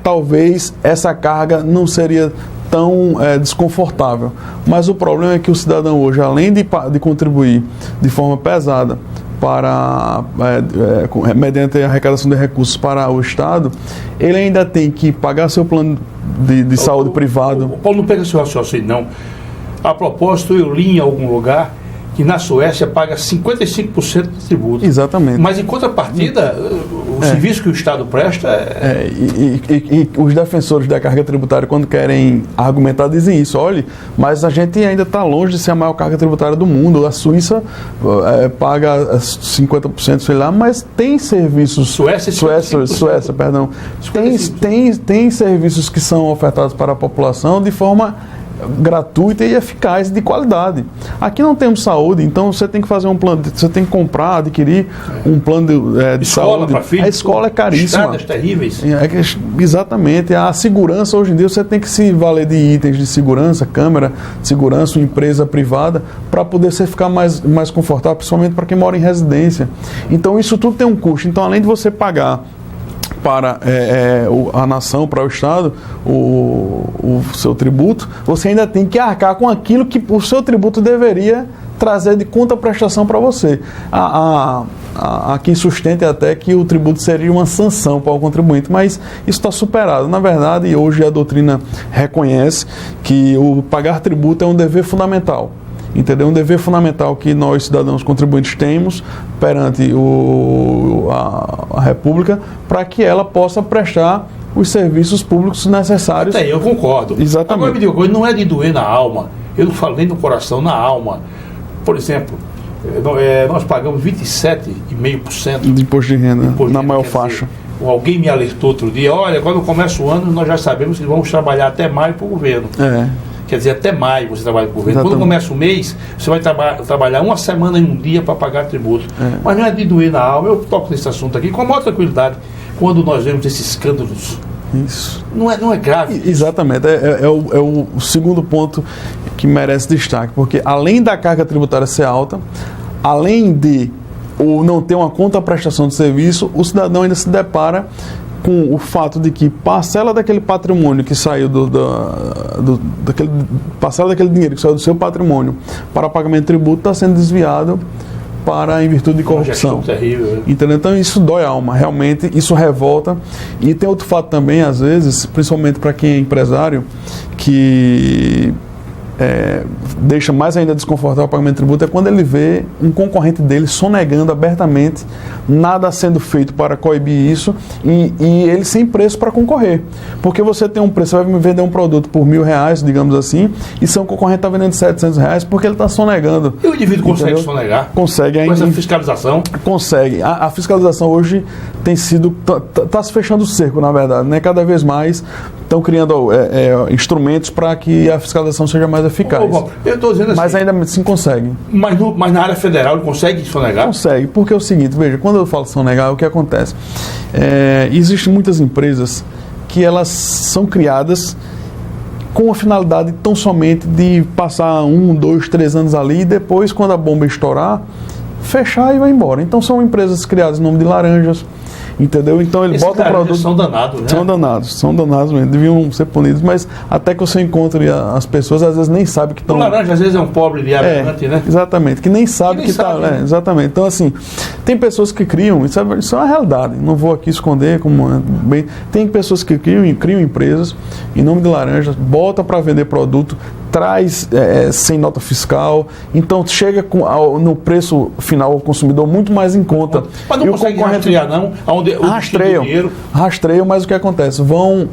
Talvez essa carga não seria tão desconfortável. Mas o problema é que o cidadão hoje, além de contribuir de forma pesada mediante a arrecadação de recursos para o Estado, ele ainda tem que pagar seu plano de saúde privado. O Paulo não pega seu raciocínio, não. A propósito, eu li em algum lugar que na Suécia paga 55% de tributo. Exatamente. Mas em contrapartida, o serviço que o Estado presta e os defensores da carga tributária, quando querem argumentar, dizem isso. Olha, mas a gente ainda está longe de ser a maior carga tributária do mundo. A Suíça paga 50%, sei lá, mas tem serviços... Suécia, perdão. Tem serviços que são ofertados para a população de forma gratuita e eficaz, de qualidade. Aqui não temos saúde, então você tem que fazer um plano, você tem que comprar, adquirir um plano de saúde. A escola é caríssima. Estradas terríveis. Exatamente. A segurança, hoje em dia, você tem que se valer de itens de segurança, câmera de segurança, uma empresa privada, para poder você ficar mais confortável, principalmente para quem mora em residência. Então, isso tudo tem um custo. Então, além de você pagar para a nação, para o Estado, o seu tributo, você ainda tem que arcar com aquilo que o seu tributo deveria trazer de contraprestação para você. Há quem sustente até que o tributo seria uma sanção para o contribuinte, mas isso está superado. Na verdade, hoje a doutrina reconhece que o pagar tributo é um dever fundamental. Entendeu? Um dever fundamental que nós, cidadãos contribuintes, temos perante a República para que ela possa prestar os serviços públicos necessários. Eu concordo. Exatamente. Agora me diga uma coisa, não é de doer na alma, eu não falo nem no coração, na alma. Por exemplo, nós pagamos 27,5% de imposto de renda, na maior faixa. Alguém me alertou outro dia, olha, quando começa o ano nós já sabemos que vamos trabalhar até maio para o governo. quer dizer, até maio você trabalha com o governo. Exatamente. Quando começa o mês, você vai trabalhar uma semana e um dia para pagar tributo. Mas não é de doer na alma, eu toco nesse assunto aqui com a maior tranquilidade, quando nós vemos esses escândalos. Isso. Não é grave. Exatamente, é o segundo ponto que merece destaque, porque além da carga tributária ser alta, além de ou não ter uma contraprestação de serviço, o cidadão ainda se depara com o fato de que parcela daquele patrimônio que saiu parcela daquele dinheiro que saiu do seu patrimônio para pagamento de tributo está sendo desviado em virtude de corrupção. Terrível, né? Entendeu? Então isso dói a alma, realmente, isso revolta. E tem outro fato também, às vezes, principalmente para quem é empresário, que deixa mais ainda desconfortável o pagamento de tributo, é quando ele vê um concorrente dele sonegando abertamente, nada sendo feito para coibir isso, e ele sem preço para concorrer. Porque você tem um preço, você vai vender um produto por R$1.000, digamos assim, e seu concorrente está vendendo R$700 porque ele está sonegando. E o indivíduo consegue sonegar? Consegue ainda. Com essa fiscalização? Consegue. A fiscalização hoje tem sido, está se fechando o cerco, na verdade, né? Cada vez mais estão criando instrumentos para que a fiscalização seja mais eficaz. Eu estou dizendo assim, mas ainda assim consegue. Mas na área federal ele consegue sonegar? Consegue, porque é o seguinte, veja, quando eu falo sonegar, o que acontece? Existem muitas empresas que elas são criadas com a finalidade tão somente de passar 1, 2, 3 anos ali e depois, quando a bomba estourar, fechar e vai embora. Então são empresas criadas em nome de laranjas, entendeu? Então ele bota o produto. São danados, né? São danados mesmo, deviam ser punidos, mas até que você encontre as pessoas, às vezes nem sabe que estão. O laranja às vezes é um pobre de abelante, né? Exatamente, que nem sabe que está. Né? Exatamente. Então, assim, tem pessoas que criam, isso é uma realidade, não vou aqui esconder bem. Tem pessoas que criam empresas em nome de laranjas, bota para vender produto, traz sem nota fiscal, então chega no preço final ao consumidor muito mais em conta. Mas não consegue rastrear, não? Rastreiam, mas o que acontece? Vão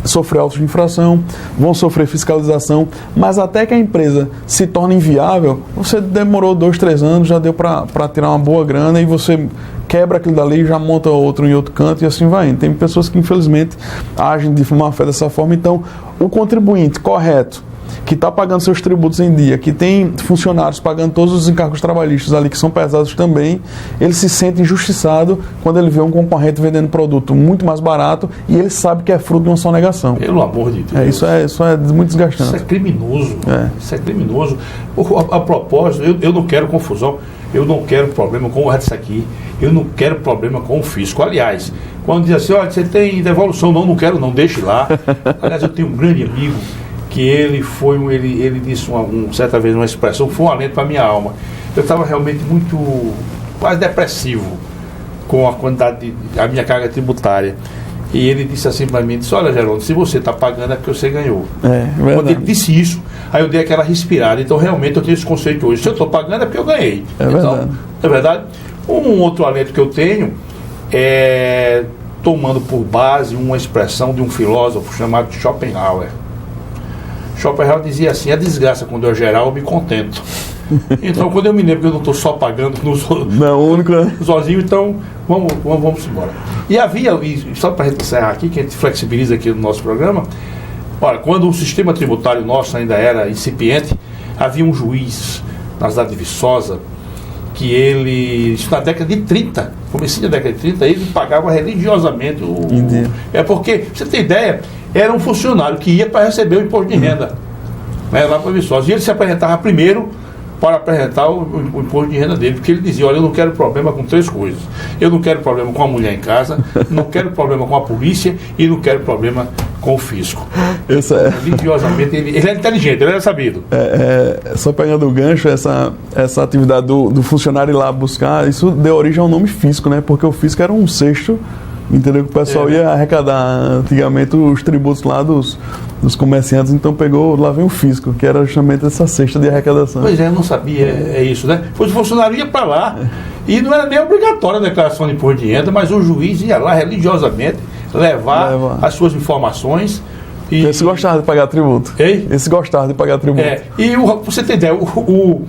sofrer autos de infração, vão sofrer fiscalização, mas até que a empresa se torne inviável, você demorou 2, 3 anos, já deu para tirar uma boa grana e você quebra aquilo dali, já monta outro em outro canto e assim vai indo. Tem pessoas que infelizmente agem de má fé dessa forma, então o contribuinte correto, que está pagando seus tributos em dia, que tem funcionários pagando todos os encargos trabalhistas ali, que são pesados também, ele se sente injustiçado quando ele vê um concorrente vendendo produto muito mais barato e ele sabe que é fruto de uma sonegação. Pelo amor de Deus. Isso é muito desgastante. Isso é criminoso. Isso é criminoso. A propósito, eu não quero confusão, eu não quero problema com o aqui, eu não quero problema com o fisco. Aliás, quando diz assim, olha, você tem devolução, não quero, não, deixe lá. Aliás, eu tenho um grande amigo que ele disse certa vez uma expressão, foi um alento para a minha alma. Eu estava realmente quase depressivo com a quantidade a minha carga tributária. E ele disse assim para mim, olha, Geraldo, se você está pagando é porque você ganhou. Quando ele disse isso, aí eu dei aquela respirada. Então realmente eu tenho esse conceito hoje. Se eu estou pagando é porque eu ganhei. É verdade. Um outro alento que eu tenho é tomando por base uma expressão de um filósofo chamado Schopenhauer. Schopenhauer dizia assim, a desgraça quando eu gerar eu me contento. Então quando eu me lembro que eu não estou só pagando sozinho, então vamos embora. E havia, só para encerrar aqui, que a gente flexibiliza aqui no nosso programa, olha, quando o sistema tributário nosso ainda era incipiente, havia um juiz na cidade de Viçosa, que isso na década de 30, comecinho da década de 30, ele pagava religiosamente porque, pra você ter ideia, era um funcionário que ia para receber o imposto de renda, né, lá para Viçosa. E ele se apresentava primeiro para apresentar o imposto de renda dele, porque ele dizia, olha, eu não quero problema com 3 coisas. Eu não quero problema com a mulher em casa, não quero problema com a polícia e não quero problema com o fisco. Religiosamente, ele é inteligente, ele é sabido. Só pegando o gancho, essa atividade do funcionário ir lá buscar, isso deu origem ao nome fisco, né? Porque o fisco era um cesto, entendeu? Que o pessoal ia arrecadar antigamente os tributos lá dos comerciantes, então lá vem o fisco, que era justamente essa cesta de arrecadação. Pois é, eu não sabia, isso, né? Pois o funcionário ia para lá, e não era nem obrigatória a declaração de imposto de renda, mas o juiz ia lá religiosamente levar as suas informações. Esse gostava de pagar tributo. Esse gostava de pagar tributo. E você tem ideia, o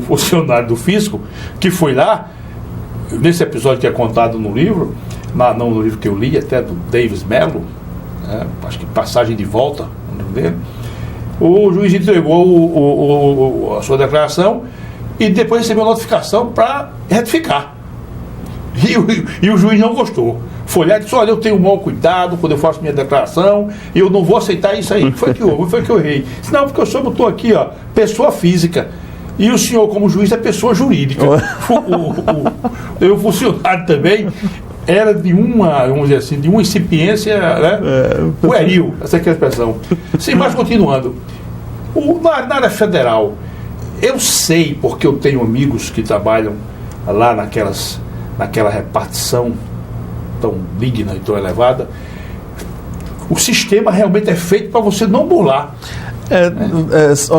funcionário do fisco que foi lá, nesse episódio que é contado no livro, no livro que eu li, até do Davis Mello, acho que Passagem de Volta, dele. O juiz entregou a sua declaração e depois recebeu a notificação para retificar. E o juiz não gostou. Foi lá e disse: olha, eu tenho um mau cuidado quando eu faço minha declaração, e eu não vou aceitar isso aí. Foi que eu errei. Disse: não, porque o senhor botou aqui, ó, pessoa física. E o senhor, como juiz, é pessoa jurídica. O funcionário também era de uma, vamos dizer assim, de uma incipiência, né? Pueril, essa é a expressão. Sim, mas continuando. Na área federal, eu sei, porque eu tenho amigos que trabalham lá naquela repartição tão digna e tão elevada, o sistema realmente é feito para você não burlar.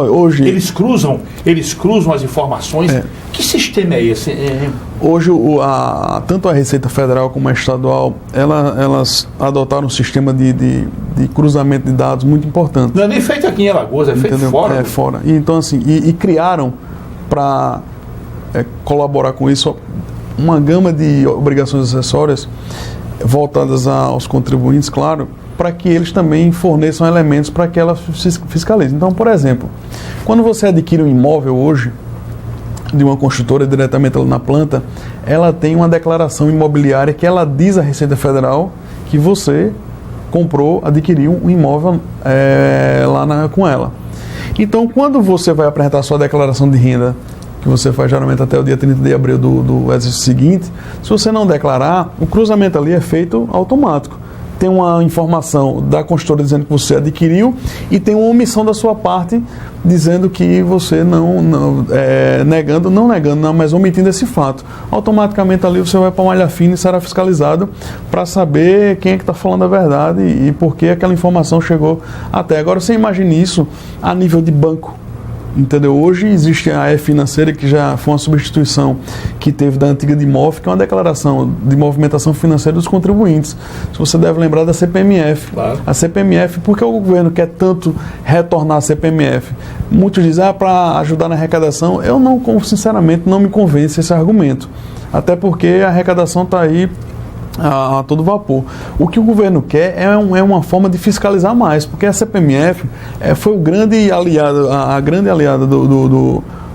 Hoje eles cruzam as informações. Que sistema é esse? Hoje, tanto a Receita Federal como a estadual, elas adotaram um sistema de cruzamento de dados muito importante. Não é nem feito aqui em Alagoas, é feito fora. É fora. Então, assim, e criaram, para colaborar com isso, uma gama de obrigações acessórias voltadas aos contribuintes, claro, para que eles também forneçam elementos para que ela fiscalize. Então, por exemplo, quando você adquire um imóvel hoje de uma construtora diretamente na planta, ela tem uma declaração imobiliária que ela diz à Receita Federal que você adquiriu um imóvel com ela. Então, quando você vai apresentar a sua declaração de renda, que você faz geralmente até o dia 30 de abril do exercício seguinte, se você não declarar, o cruzamento ali é feito automático. Tem uma informação da construtora dizendo que você adquiriu e tem uma omissão da sua parte dizendo que você mas omitindo esse fato. Automaticamente ali você vai para uma malha fina e será fiscalizado para saber quem é que está falando a verdade e por que aquela informação chegou até. Agora você imagine isso a nível de banco. Entendeu? Hoje existe a E-Financeira, que já foi uma substituição que teve da antiga DIMOF, que é uma declaração de movimentação financeira dos contribuintes. Se você deve lembrar da CPMF. Claro. A CPMF, por que o governo quer tanto retornar a CPMF? Muitos dizem, para ajudar na arrecadação. Eu sinceramente, não me convence esse argumento. Até porque a arrecadação está aí a todo vapor. O que o governo quer é uma forma de fiscalizar mais, porque a CPMF foi o grande aliado, a grande aliada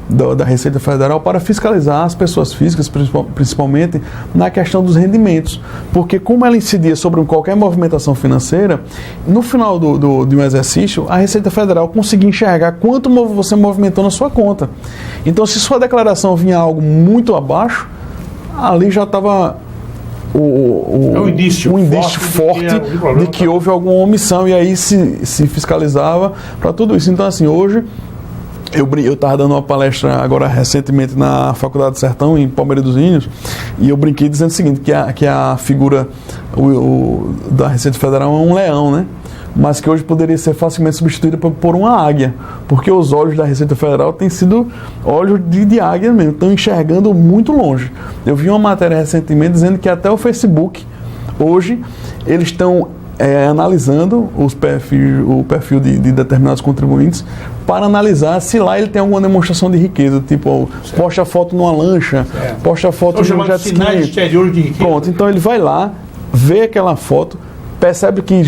da Receita Federal para fiscalizar as pessoas físicas, principalmente na questão dos rendimentos, porque como ela incidia sobre qualquer movimentação financeira, no final de um exercício, a Receita Federal conseguia enxergar quanto você movimentou na sua conta. Então, se sua declaração vinha algo muito abaixo, ali já estava um indício forte de que houve alguma omissão, e aí se fiscalizava para tudo isso. Então, assim, hoje eu estava dando uma palestra agora recentemente na Faculdade do Sertão, em Palmeiras dos Índios, e eu brinquei dizendo o seguinte, que a figura da Receita Federal é um leão, né? Mas que hoje poderia ser facilmente substituída por uma águia, porque os olhos da Receita Federal têm sido olhos de águia mesmo, estão enxergando muito longe. Eu vi uma matéria recentemente dizendo que até o Facebook, hoje, eles estão analisando o perfil de determinados contribuintes para analisar se lá ele tem alguma demonstração de riqueza, tipo, posta foto numa lancha, posta foto de um jet ski. Pronto, então ele vai lá, vê aquela foto, percebe que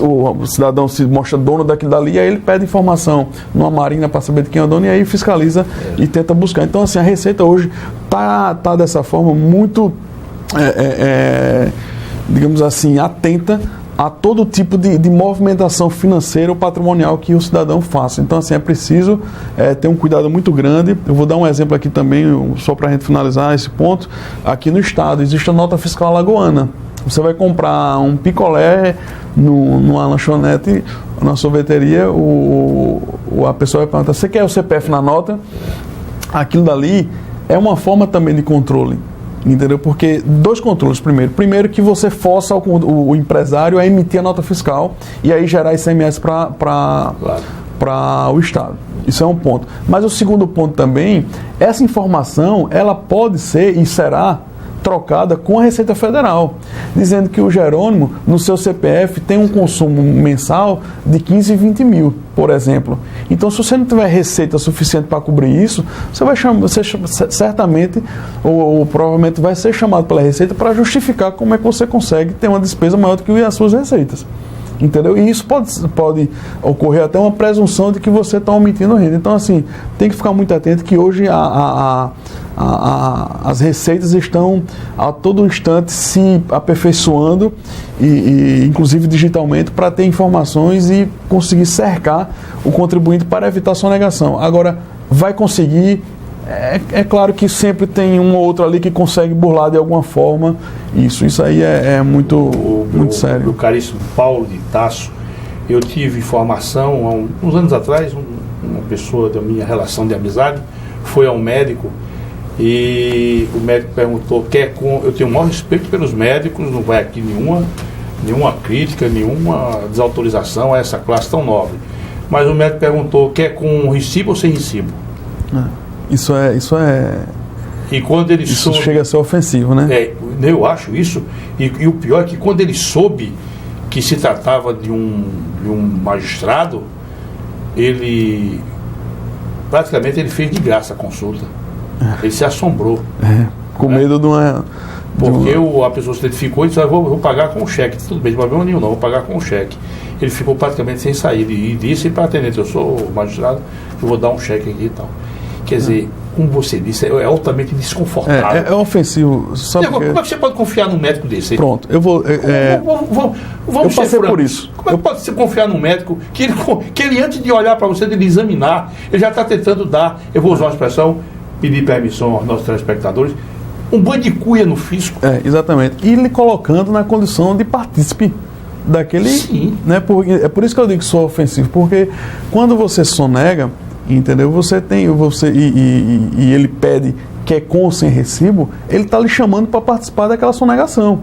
o cidadão se mostra dono daquilo dali, e aí ele pede informação numa marina para saber de quem é o dono, e aí fiscaliza e tenta buscar. Então, assim, a Receita hoje tá dessa forma muito, digamos assim, atenta a todo tipo de movimentação financeira ou patrimonial que o cidadão faça. Então, assim, é preciso ter um cuidado muito grande. Eu vou dar um exemplo aqui também, só para a gente finalizar esse ponto. Aqui no estado existe a nota fiscal alagoana. Você vai comprar um picolé numa lanchonete, na sorveteria, a pessoa vai perguntar: você quer o CPF na nota? Aquilo dali é uma forma também de controle, entendeu? Porque dois controles. Primeiro que você força o empresário a emitir a nota fiscal e aí gerar ICMS para o Estado. Isso é um ponto. Mas o segundo ponto também, essa informação, ela pode ser e será trocada com a Receita Federal, dizendo que o Jerônimo, no seu CPF, tem um consumo mensal de 15 e 20 mil, por exemplo. Então, se você não tiver receita suficiente para cobrir isso, você certamente ou provavelmente vai ser chamado pela Receita para justificar como é que você consegue ter uma despesa maior do que as suas receitas. entendeu? E isso pode ocorrer até uma presunção de que você está omitindo renda. Então, assim, tem que ficar muito atento que hoje as receitas estão a todo instante se aperfeiçoando, e inclusive digitalmente, para ter informações e conseguir cercar o contribuinte para evitar sonegação. Agora, vai conseguir... É claro que sempre tem um ou outro ali que consegue burlar de alguma forma. Isso aí é muito sério. Meu caríssimo Paulo de Tasso, eu tive informação há uns anos atrás, uma pessoa da minha relação de amizade foi ao médico e o médico perguntou, eu tenho o maior respeito pelos médicos, não vai aqui nenhuma crítica, nenhuma desautorização a essa classe tão nobre, mas o médico perguntou, quer com recibo ou sem recibo? Isso E quando ele soube, chega a ser ofensivo, né? Eu acho isso, e o pior é que quando ele soube que se tratava de um magistrado, ele praticamente fez de graça a consulta. Ele se assombrou. Com medo de uma... Porque a pessoa se identificou e disse, vou pagar com cheque. Tudo bem, não tem problema nenhum, não, vou pagar com cheque. Ele ficou praticamente sem sair e disse para a atendente, eu sou magistrado, eu vou dar um cheque aqui e tal. Quer dizer, como você disse, é altamente desconfortável. É ofensivo. Como é que você pode confiar num médico desse? Pronto, eu vou... Vamos eu passei por isso. Como é que pode você confiar num médico que ele antes de olhar para você, de lhe examinar, ele já está tentando dar, eu vou usar uma expressão, pedir permissão aos nossos telespectadores, um banho de cuia no fisco. Exatamente. E lhe colocando na condição de partícipe daquele... Sim. Né, é por isso que eu digo que sou ofensivo, porque quando você sonega, entendeu? E ele pede que é com ou sem recibo, ele está lhe chamando para participar daquela sonegação.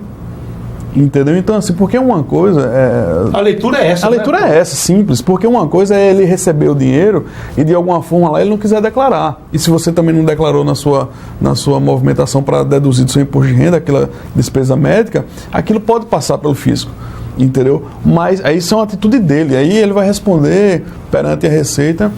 Entendeu? Então, assim, porque uma coisa... A leitura é essa. A leitura é essa, simples. Porque uma coisa é ele receber o dinheiro e de alguma forma lá ele não quiser declarar. E se você também não declarou na sua movimentação para deduzir do seu imposto de renda, aquela despesa médica, aquilo pode passar pelo fisco. Entendeu? Mas aí isso é uma atitude dele. Aí ele vai responder perante a Receita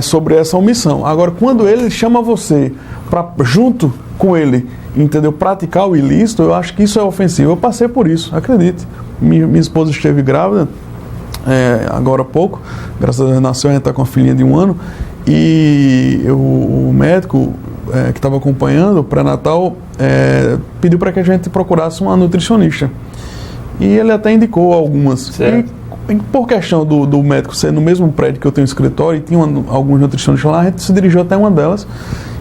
sobre essa omissão. Agora, quando ele chama você para, junto com ele, entendeu, praticar o ilícito, eu acho que isso é ofensivo. Eu passei por isso, acredite. Minha esposa esteve grávida agora há pouco, graças a Deus nasceu, a gente está com a filhinha de 1 ano, e o médico que estava acompanhando o pré-natal pediu para que a gente procurasse uma nutricionista. E ele até indicou algumas. E por questão do médico ser no mesmo prédio que eu tenho escritório, e tinha alguns nutricionistas lá, a gente se dirigiu até uma delas,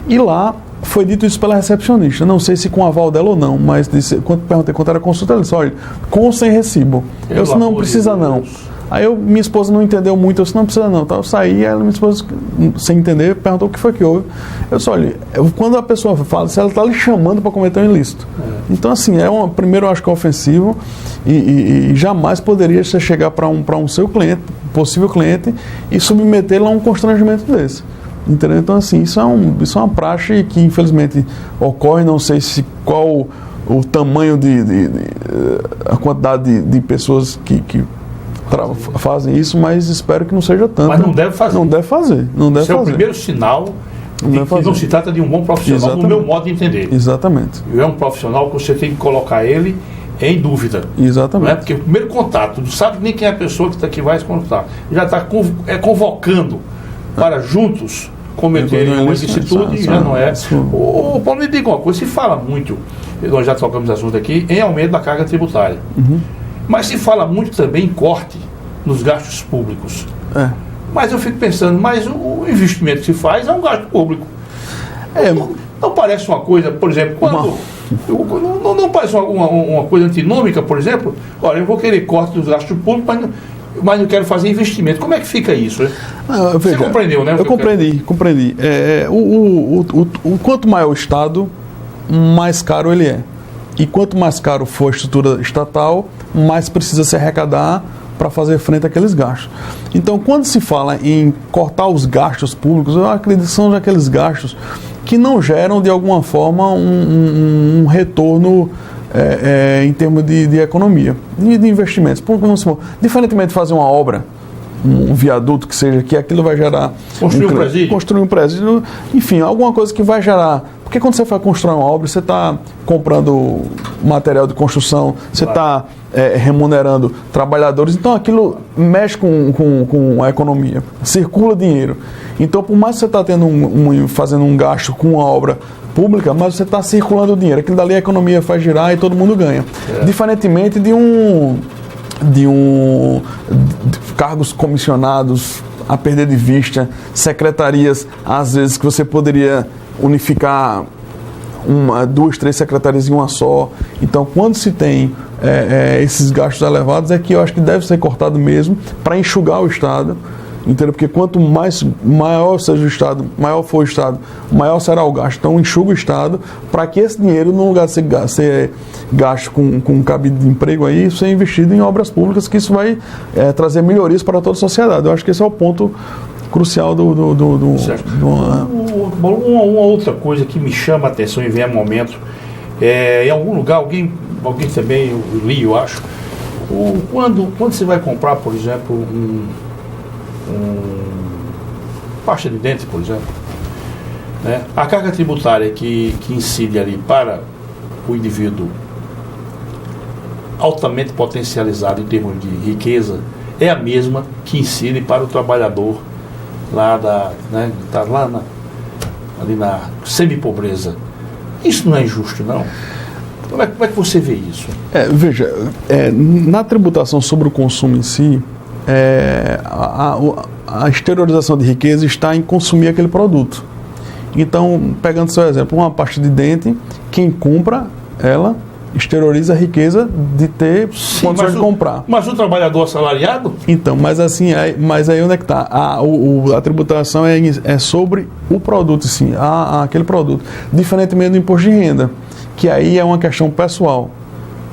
e lá foi dito isso pela recepcionista. Não sei se com aval dela ou não, mas quando perguntei quanto era a consulta, ela disse, olha, com ou sem recibo. Eu disse, não precisa não. Aí minha esposa não entendeu muito, eu disse, não precisa não. Então eu saí, minha esposa, sem entender, perguntou o que foi que houve. Eu disse, olha, quando a pessoa fala, se ela está lhe chamando para cometer um ilícito. Então, assim, primeiro eu acho que é ofensivo e jamais poderia você chegar para um seu cliente, possível cliente, e submetê-lo a um constrangimento desse. Entendeu? Então, assim, isso é uma praxe que infelizmente ocorre, não sei qual o tamanho a quantidade de pessoas que fazem isso, mas espero que não seja tanto. Mas não deve fazer. Não deve fazer. Esse é o primeiro sinal de que não se trata de um bom profissional. Exatamente. No meu modo de entender. Exatamente. É um profissional que você tem que colocar ele em dúvida. Exatamente. Não é? Porque o primeiro contato, não sabe nem quem é a pessoa que vai se consultar. Já está convocando para juntos cometerem uma ilicitude e já não é. O Paulo, me diga uma coisa, se fala muito, nós já trocamos assunto aqui, em aumento da carga tributária. Mas se fala muito também em corte nos gastos públicos. Mas eu fico pensando, mas o investimento que se faz é um gasto público. Não parece uma coisa, por exemplo, não parece uma coisa antinômica, por exemplo? Olha, eu vou querer corte dos gastos públicos, mas não quero fazer investimento. Como é que fica isso? Você compreendeu, né? Eu compreendi. Quanto maior o Estado, mais caro ele é. E quanto mais caro for a estrutura estatal, mais precisa se arrecadar para fazer frente àqueles gastos. Então, quando se fala em cortar os gastos públicos, eu acredito que são aqueles gastos que não geram, de alguma forma, um retorno em termos de economia e de investimentos. Diferentemente de fazer uma obra, um viaduto que seja, que aquilo vai gerar... Construir um presídio, enfim, alguma coisa que vai gerar... Porque quando você vai construir uma obra, você está comprando material de construção, você está remunerando trabalhadores, então aquilo mexe com a economia, circula dinheiro. Então, por mais que você está fazendo um gasto com uma obra pública, mas você está circulando dinheiro, aquilo dali a economia faz girar e todo mundo ganha. Diferentemente de cargos comissionados a perder de vista, secretarias, às vezes, que você poderia unificar 2, 3 secretarias em uma só. Então, quando se tem esses gastos elevados, é que eu acho que deve ser cortado mesmo para enxugar o Estado, entendeu? Porque quanto maior seja o Estado, maior for o Estado, maior será o gasto. Então, enxuga o Estado para que esse dinheiro, no lugar de ser gasto com cabide de emprego, aí, ser investido em obras públicas, que isso vai trazer melhorias para toda a sociedade. Eu acho que esse é o ponto crucial Uma outra coisa que me chama a atenção e vem a momento, em algum lugar, alguém também, eu li, eu acho, quando você vai comprar, por exemplo, pasta de dente, por exemplo, né, a carga tributária que incide ali para o indivíduo altamente potencializado em termos de riqueza é a mesma que incide para o trabalhador lá ali na semi-pobreza. Isso não é injusto, não? Como é que você vê isso? Veja, na tributação sobre o consumo em si, a exteriorização de riqueza está em consumir aquele produto. Então, pegando seu exemplo, uma pasta de dente, quem compra ela exterioriza a riqueza de ter condições de comprar. Mas o trabalhador assalariado? Então, mas aí onde é que está? A tributação é sobre o produto, sim, aquele produto. Diferentemente do imposto de renda, que aí é uma questão pessoal.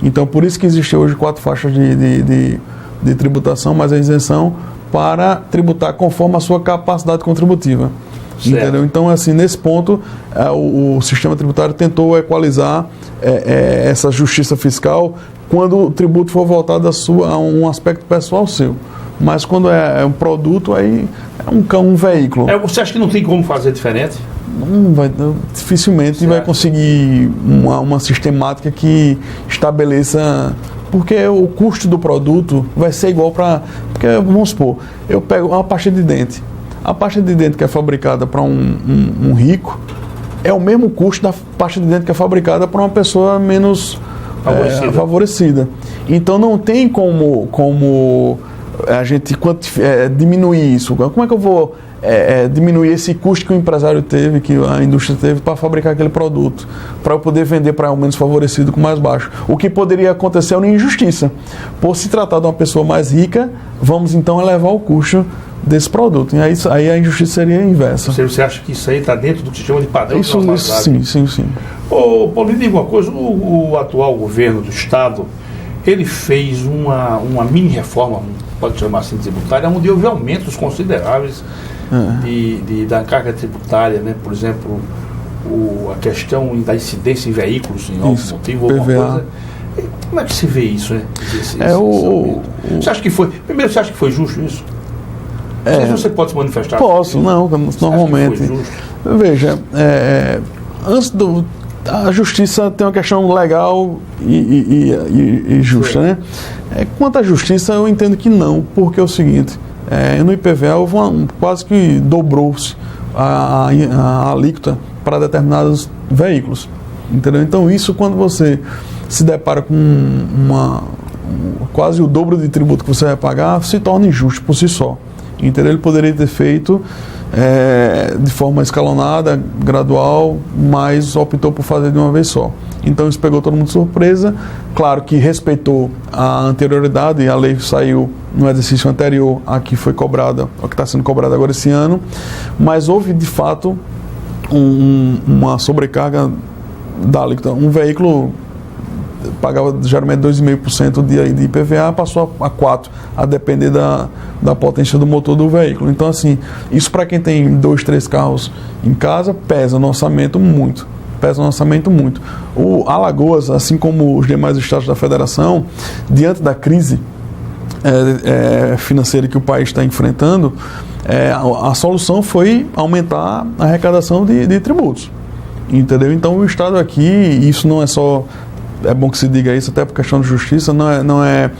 Então, por isso que existe hoje 4 faixas de tributação, mas a isenção para tributar conforme a sua capacidade contributiva. Entendeu? Então, assim, nesse ponto, o sistema tributário tentou equalizar essa justiça fiscal quando o tributo for voltado a um aspecto pessoal seu. Mas quando é um produto, aí é um veículo. Você acha que não tem como fazer diferente? Dificilmente vai conseguir uma sistemática que estabeleça... Porque o custo do produto vai ser igual para... Porque, vamos supor, eu pego uma pasta de dente. A pasta de dente que é fabricada para um rico é o mesmo custo da pasta de dente que é fabricada para uma pessoa menos favorecida. Então não tem como a gente diminuir isso. Como é que eu vou diminuir esse custo que o empresário teve, que a indústria teve para fabricar aquele produto, para eu poder vender para o menos favorecido com mais baixo? O que poderia acontecer é uma injustiça. Por se tratar de uma pessoa mais rica, vamos então elevar o custo desse produto. E aí a injustiça seria inversa. Você acha que isso aí está dentro do que se chama de padrão de normalidade? Sim. Paulo, me diga uma coisa, o atual governo do Estado, ele fez uma mini reforma, pode chamar assim, tributária, onde houve aumentos consideráveis da carga tributária, né? Por exemplo, a questão da incidência em veículos em automotivo, alguma coisa. Como é que se vê isso, né? Você acha que foi... Primeiro, você acha que foi justo isso? Não sei se você pode se manifestar. Posso, não, normalmente. Veja, antes a justiça tem uma questão legal e justa, né? Quanto à justiça, eu entendo que não, porque é o seguinte, no IPVA houve quase que dobrou-se a alíquota para determinados veículos, entendeu? Então isso, quando você se depara com quase o dobro de tributo que você vai pagar, se torna injusto por si só. Entendeu? Ele poderia ter feito de forma escalonada, gradual, mas optou por fazer de uma vez só. Então isso pegou todo mundo de surpresa. Claro que respeitou a anterioridade, e a lei saiu no exercício anterior a que foi cobrada, a que está sendo cobrada agora esse ano, mas houve de fato uma sobrecarga da alíquota. Um veículo pagava geralmente 2,5% de IPVA, passou a 4%, a depender da potência do motor do veículo. Então, assim, isso para quem tem 2, 3 carros em casa, pesa no orçamento muito. O Alagoas, assim como os demais estados da federação, diante da crise financeira que o país está enfrentando, a solução foi aumentar a arrecadação de tributos, entendeu? Então o Estado aqui, isso não é só, é bom que se diga isso até por questão de justiça, não é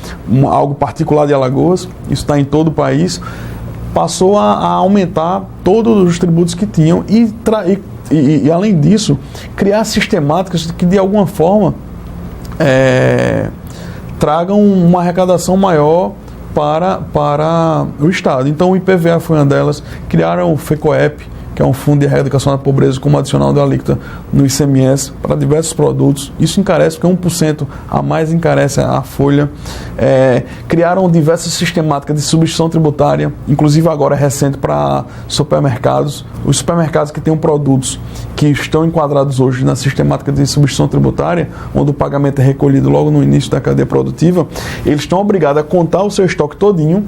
algo particular de Alagoas, isso está em todo o país, passou a aumentar todos os tributos que tinham e além disso, criar sistemáticas que de alguma forma tragam uma arrecadação maior para o Estado. Então o IPVA foi uma delas, criaram o FECOEP, que é um fundo de erradicação da pobreza como adicional da alíquota no ICMS para diversos produtos. Isso encarece, porque 1% a mais encarece a folha. Criaram diversas sistemáticas de substituição tributária, inclusive agora recente para supermercados. Os supermercados que têm produtos que estão enquadrados hoje na sistemática de substituição tributária, onde o pagamento é recolhido logo no início da cadeia produtiva, eles estão obrigados a contar o seu estoque todinho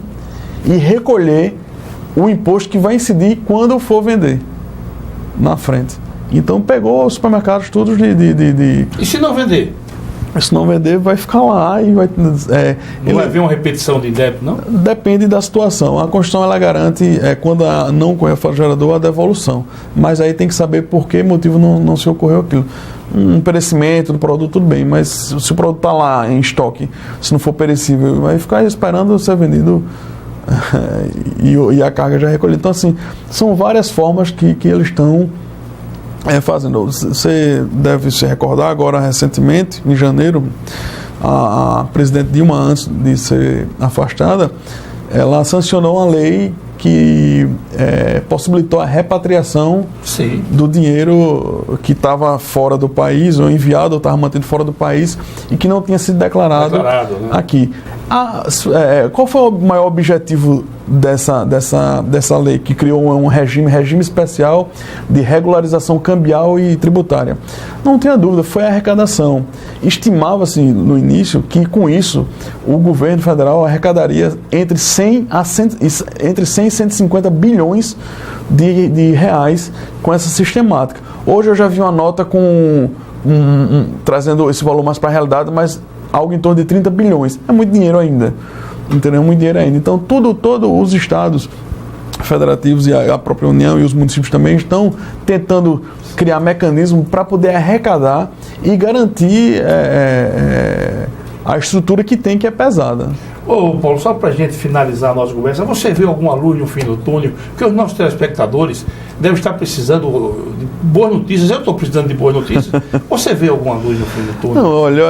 e recolher o imposto que vai incidir quando for vender na frente. Então pegou os supermercados todos E se não vender? Se não vender, vai ficar lá e vai... Não vai haver uma repetição de débito, não? Depende da situação. A Constituição, ela garante, quando não ocorrer o gerador, a devolução. Mas aí tem que saber por que motivo não se ocorreu aquilo. Um perecimento do produto, tudo bem, mas se o produto está lá em estoque, se não for perecível, vai ficar esperando ser vendido e a carga já é recolhida. Então, assim, são várias formas que eles estão fazendo. Você deve se recordar agora, recentemente, em janeiro, a presidente Dilma, antes de ser afastada, ela sancionou uma lei que possibilitou a repatriação do dinheiro que estava fora do país, ou enviado, ou estava mantido fora do país, e que não tinha sido declarado né? Aqui. Qual foi o maior objetivo dessa lei, que criou um regime especial de regularização cambial e tributária? Não tenha dúvida, foi a arrecadação. Estimava-se no início que com isso o governo federal arrecadaria entre 100 e 150 bilhões de reais com essa sistemática. Hoje eu já vi uma nota trazendo esse valor mais para a realidade, mas algo em torno de 30 bilhões. É muito dinheiro ainda. Entendeu? Muito dinheiro ainda. Então, todos os estados federativos e a própria União e os municípios também estão tentando criar mecanismos para poder arrecadar e garantir a estrutura que tem, que é pesada. Ô Paulo, só para a gente finalizar a nossa conversa, você vê alguma luz no fim do túnel? Porque os nossos telespectadores devem estar precisando de boas notícias. Eu estou precisando de boas notícias. Você vê alguma luz no fim do túnel? Não, olha,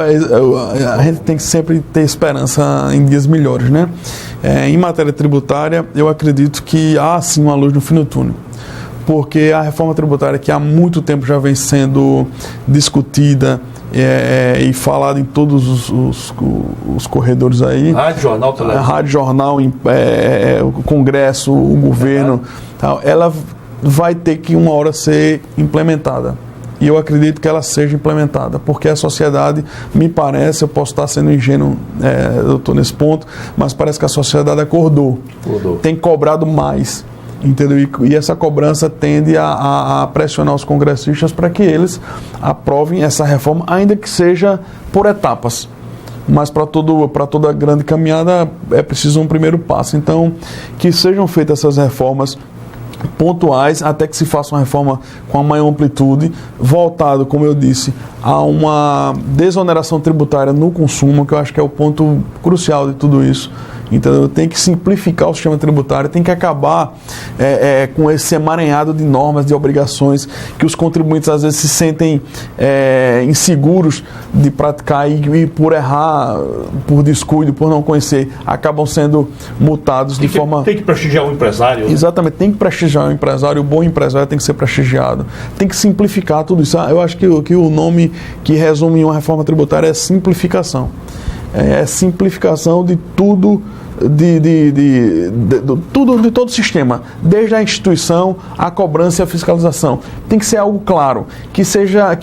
a gente tem que sempre ter esperança em dias melhores, né? Em matéria tributária, eu acredito que há sim uma luz no fim do túnel. Porque a reforma tributária, que há muito tempo já vem sendo discutida e falado em todos os corredores aí. Rádio, jornal, televisão. Rádio, jornal, o Congresso, o governo, tal, ela vai ter que uma hora ser implementada. E eu acredito que ela seja implementada, porque a sociedade, me parece, eu posso estar sendo ingênuo, doutor, nesse ponto, mas parece que a sociedade acordou. Tem cobrado mais. Entendeu? E essa cobrança tende a pressionar os congressistas para que eles aprovem essa reforma, ainda que seja por etapas. Mas para toda grande caminhada é preciso um primeiro passo. Então, que sejam feitas essas reformas pontuais, até que se faça uma reforma com a maior amplitude, voltado, como eu disse, a uma desoneração tributária no consumo, que eu acho que é o ponto crucial de tudo isso. Então, tem que simplificar o sistema tributário, tem que acabar com esse emaranhado de normas, de obrigações, que os contribuintes às vezes se sentem inseguros de praticar e por errar, por descuido, por não conhecer, acabam sendo multados forma... Tem que prestigiar o empresário. Né? Exatamente, tem que prestigiar o empresário, o bom empresário tem que ser prestigiado. Tem que simplificar tudo isso. Eu acho que o nome que resume uma reforma tributária é simplificação. É simplificação de tudo, de todo o sistema, desde a instituição, a cobrança e a fiscalização. Tem que ser algo claro, que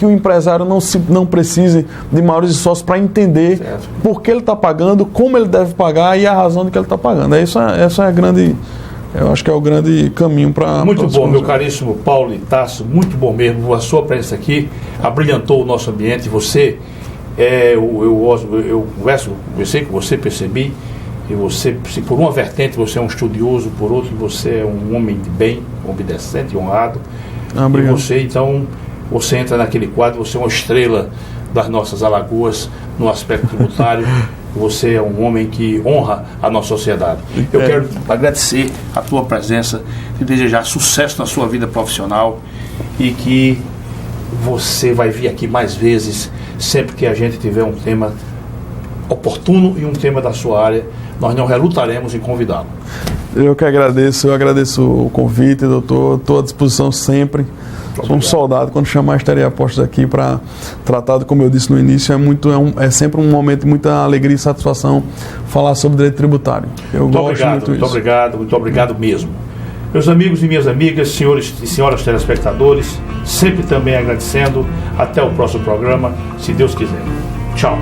o empresário não precise de maiores esforços para entender por que ele está pagando, como ele deve pagar e a razão de que ele está pagando. Essa é a grande... Eu acho que é o grande caminho para... Muito bom, meu caríssimo Paulo Itácio, muito bom mesmo. A sua presença aqui abrilhantou o nosso ambiente. Você... eu conversei com você, percebi, E você, se por uma vertente você é um estudioso, por outro você é um homem de bem, obedecente, honrado. E você, então, você entra naquele quadro, você é uma estrela das nossas Alagoas no aspecto tributário. Você é um homem que honra a nossa sociedade. Eu quero agradecer a tua presença, te desejar sucesso na sua vida profissional e que você vai vir aqui mais vezes, sempre que a gente tiver um tema oportuno e um tema da sua área, nós não relutaremos em convidá-lo. Eu que agradeço, o convite, doutor, estou à disposição sempre. Sou um soldado, quando chamar estarei a postos aqui para tratar, como eu disse no início, é sempre um momento de muita alegria e satisfação falar sobre direito tributário. Muito obrigado mesmo. Meus amigos e minhas amigas, senhores e senhoras telespectadores, sempre também agradecendo. Até o próximo programa, se Deus quiser. Tchau.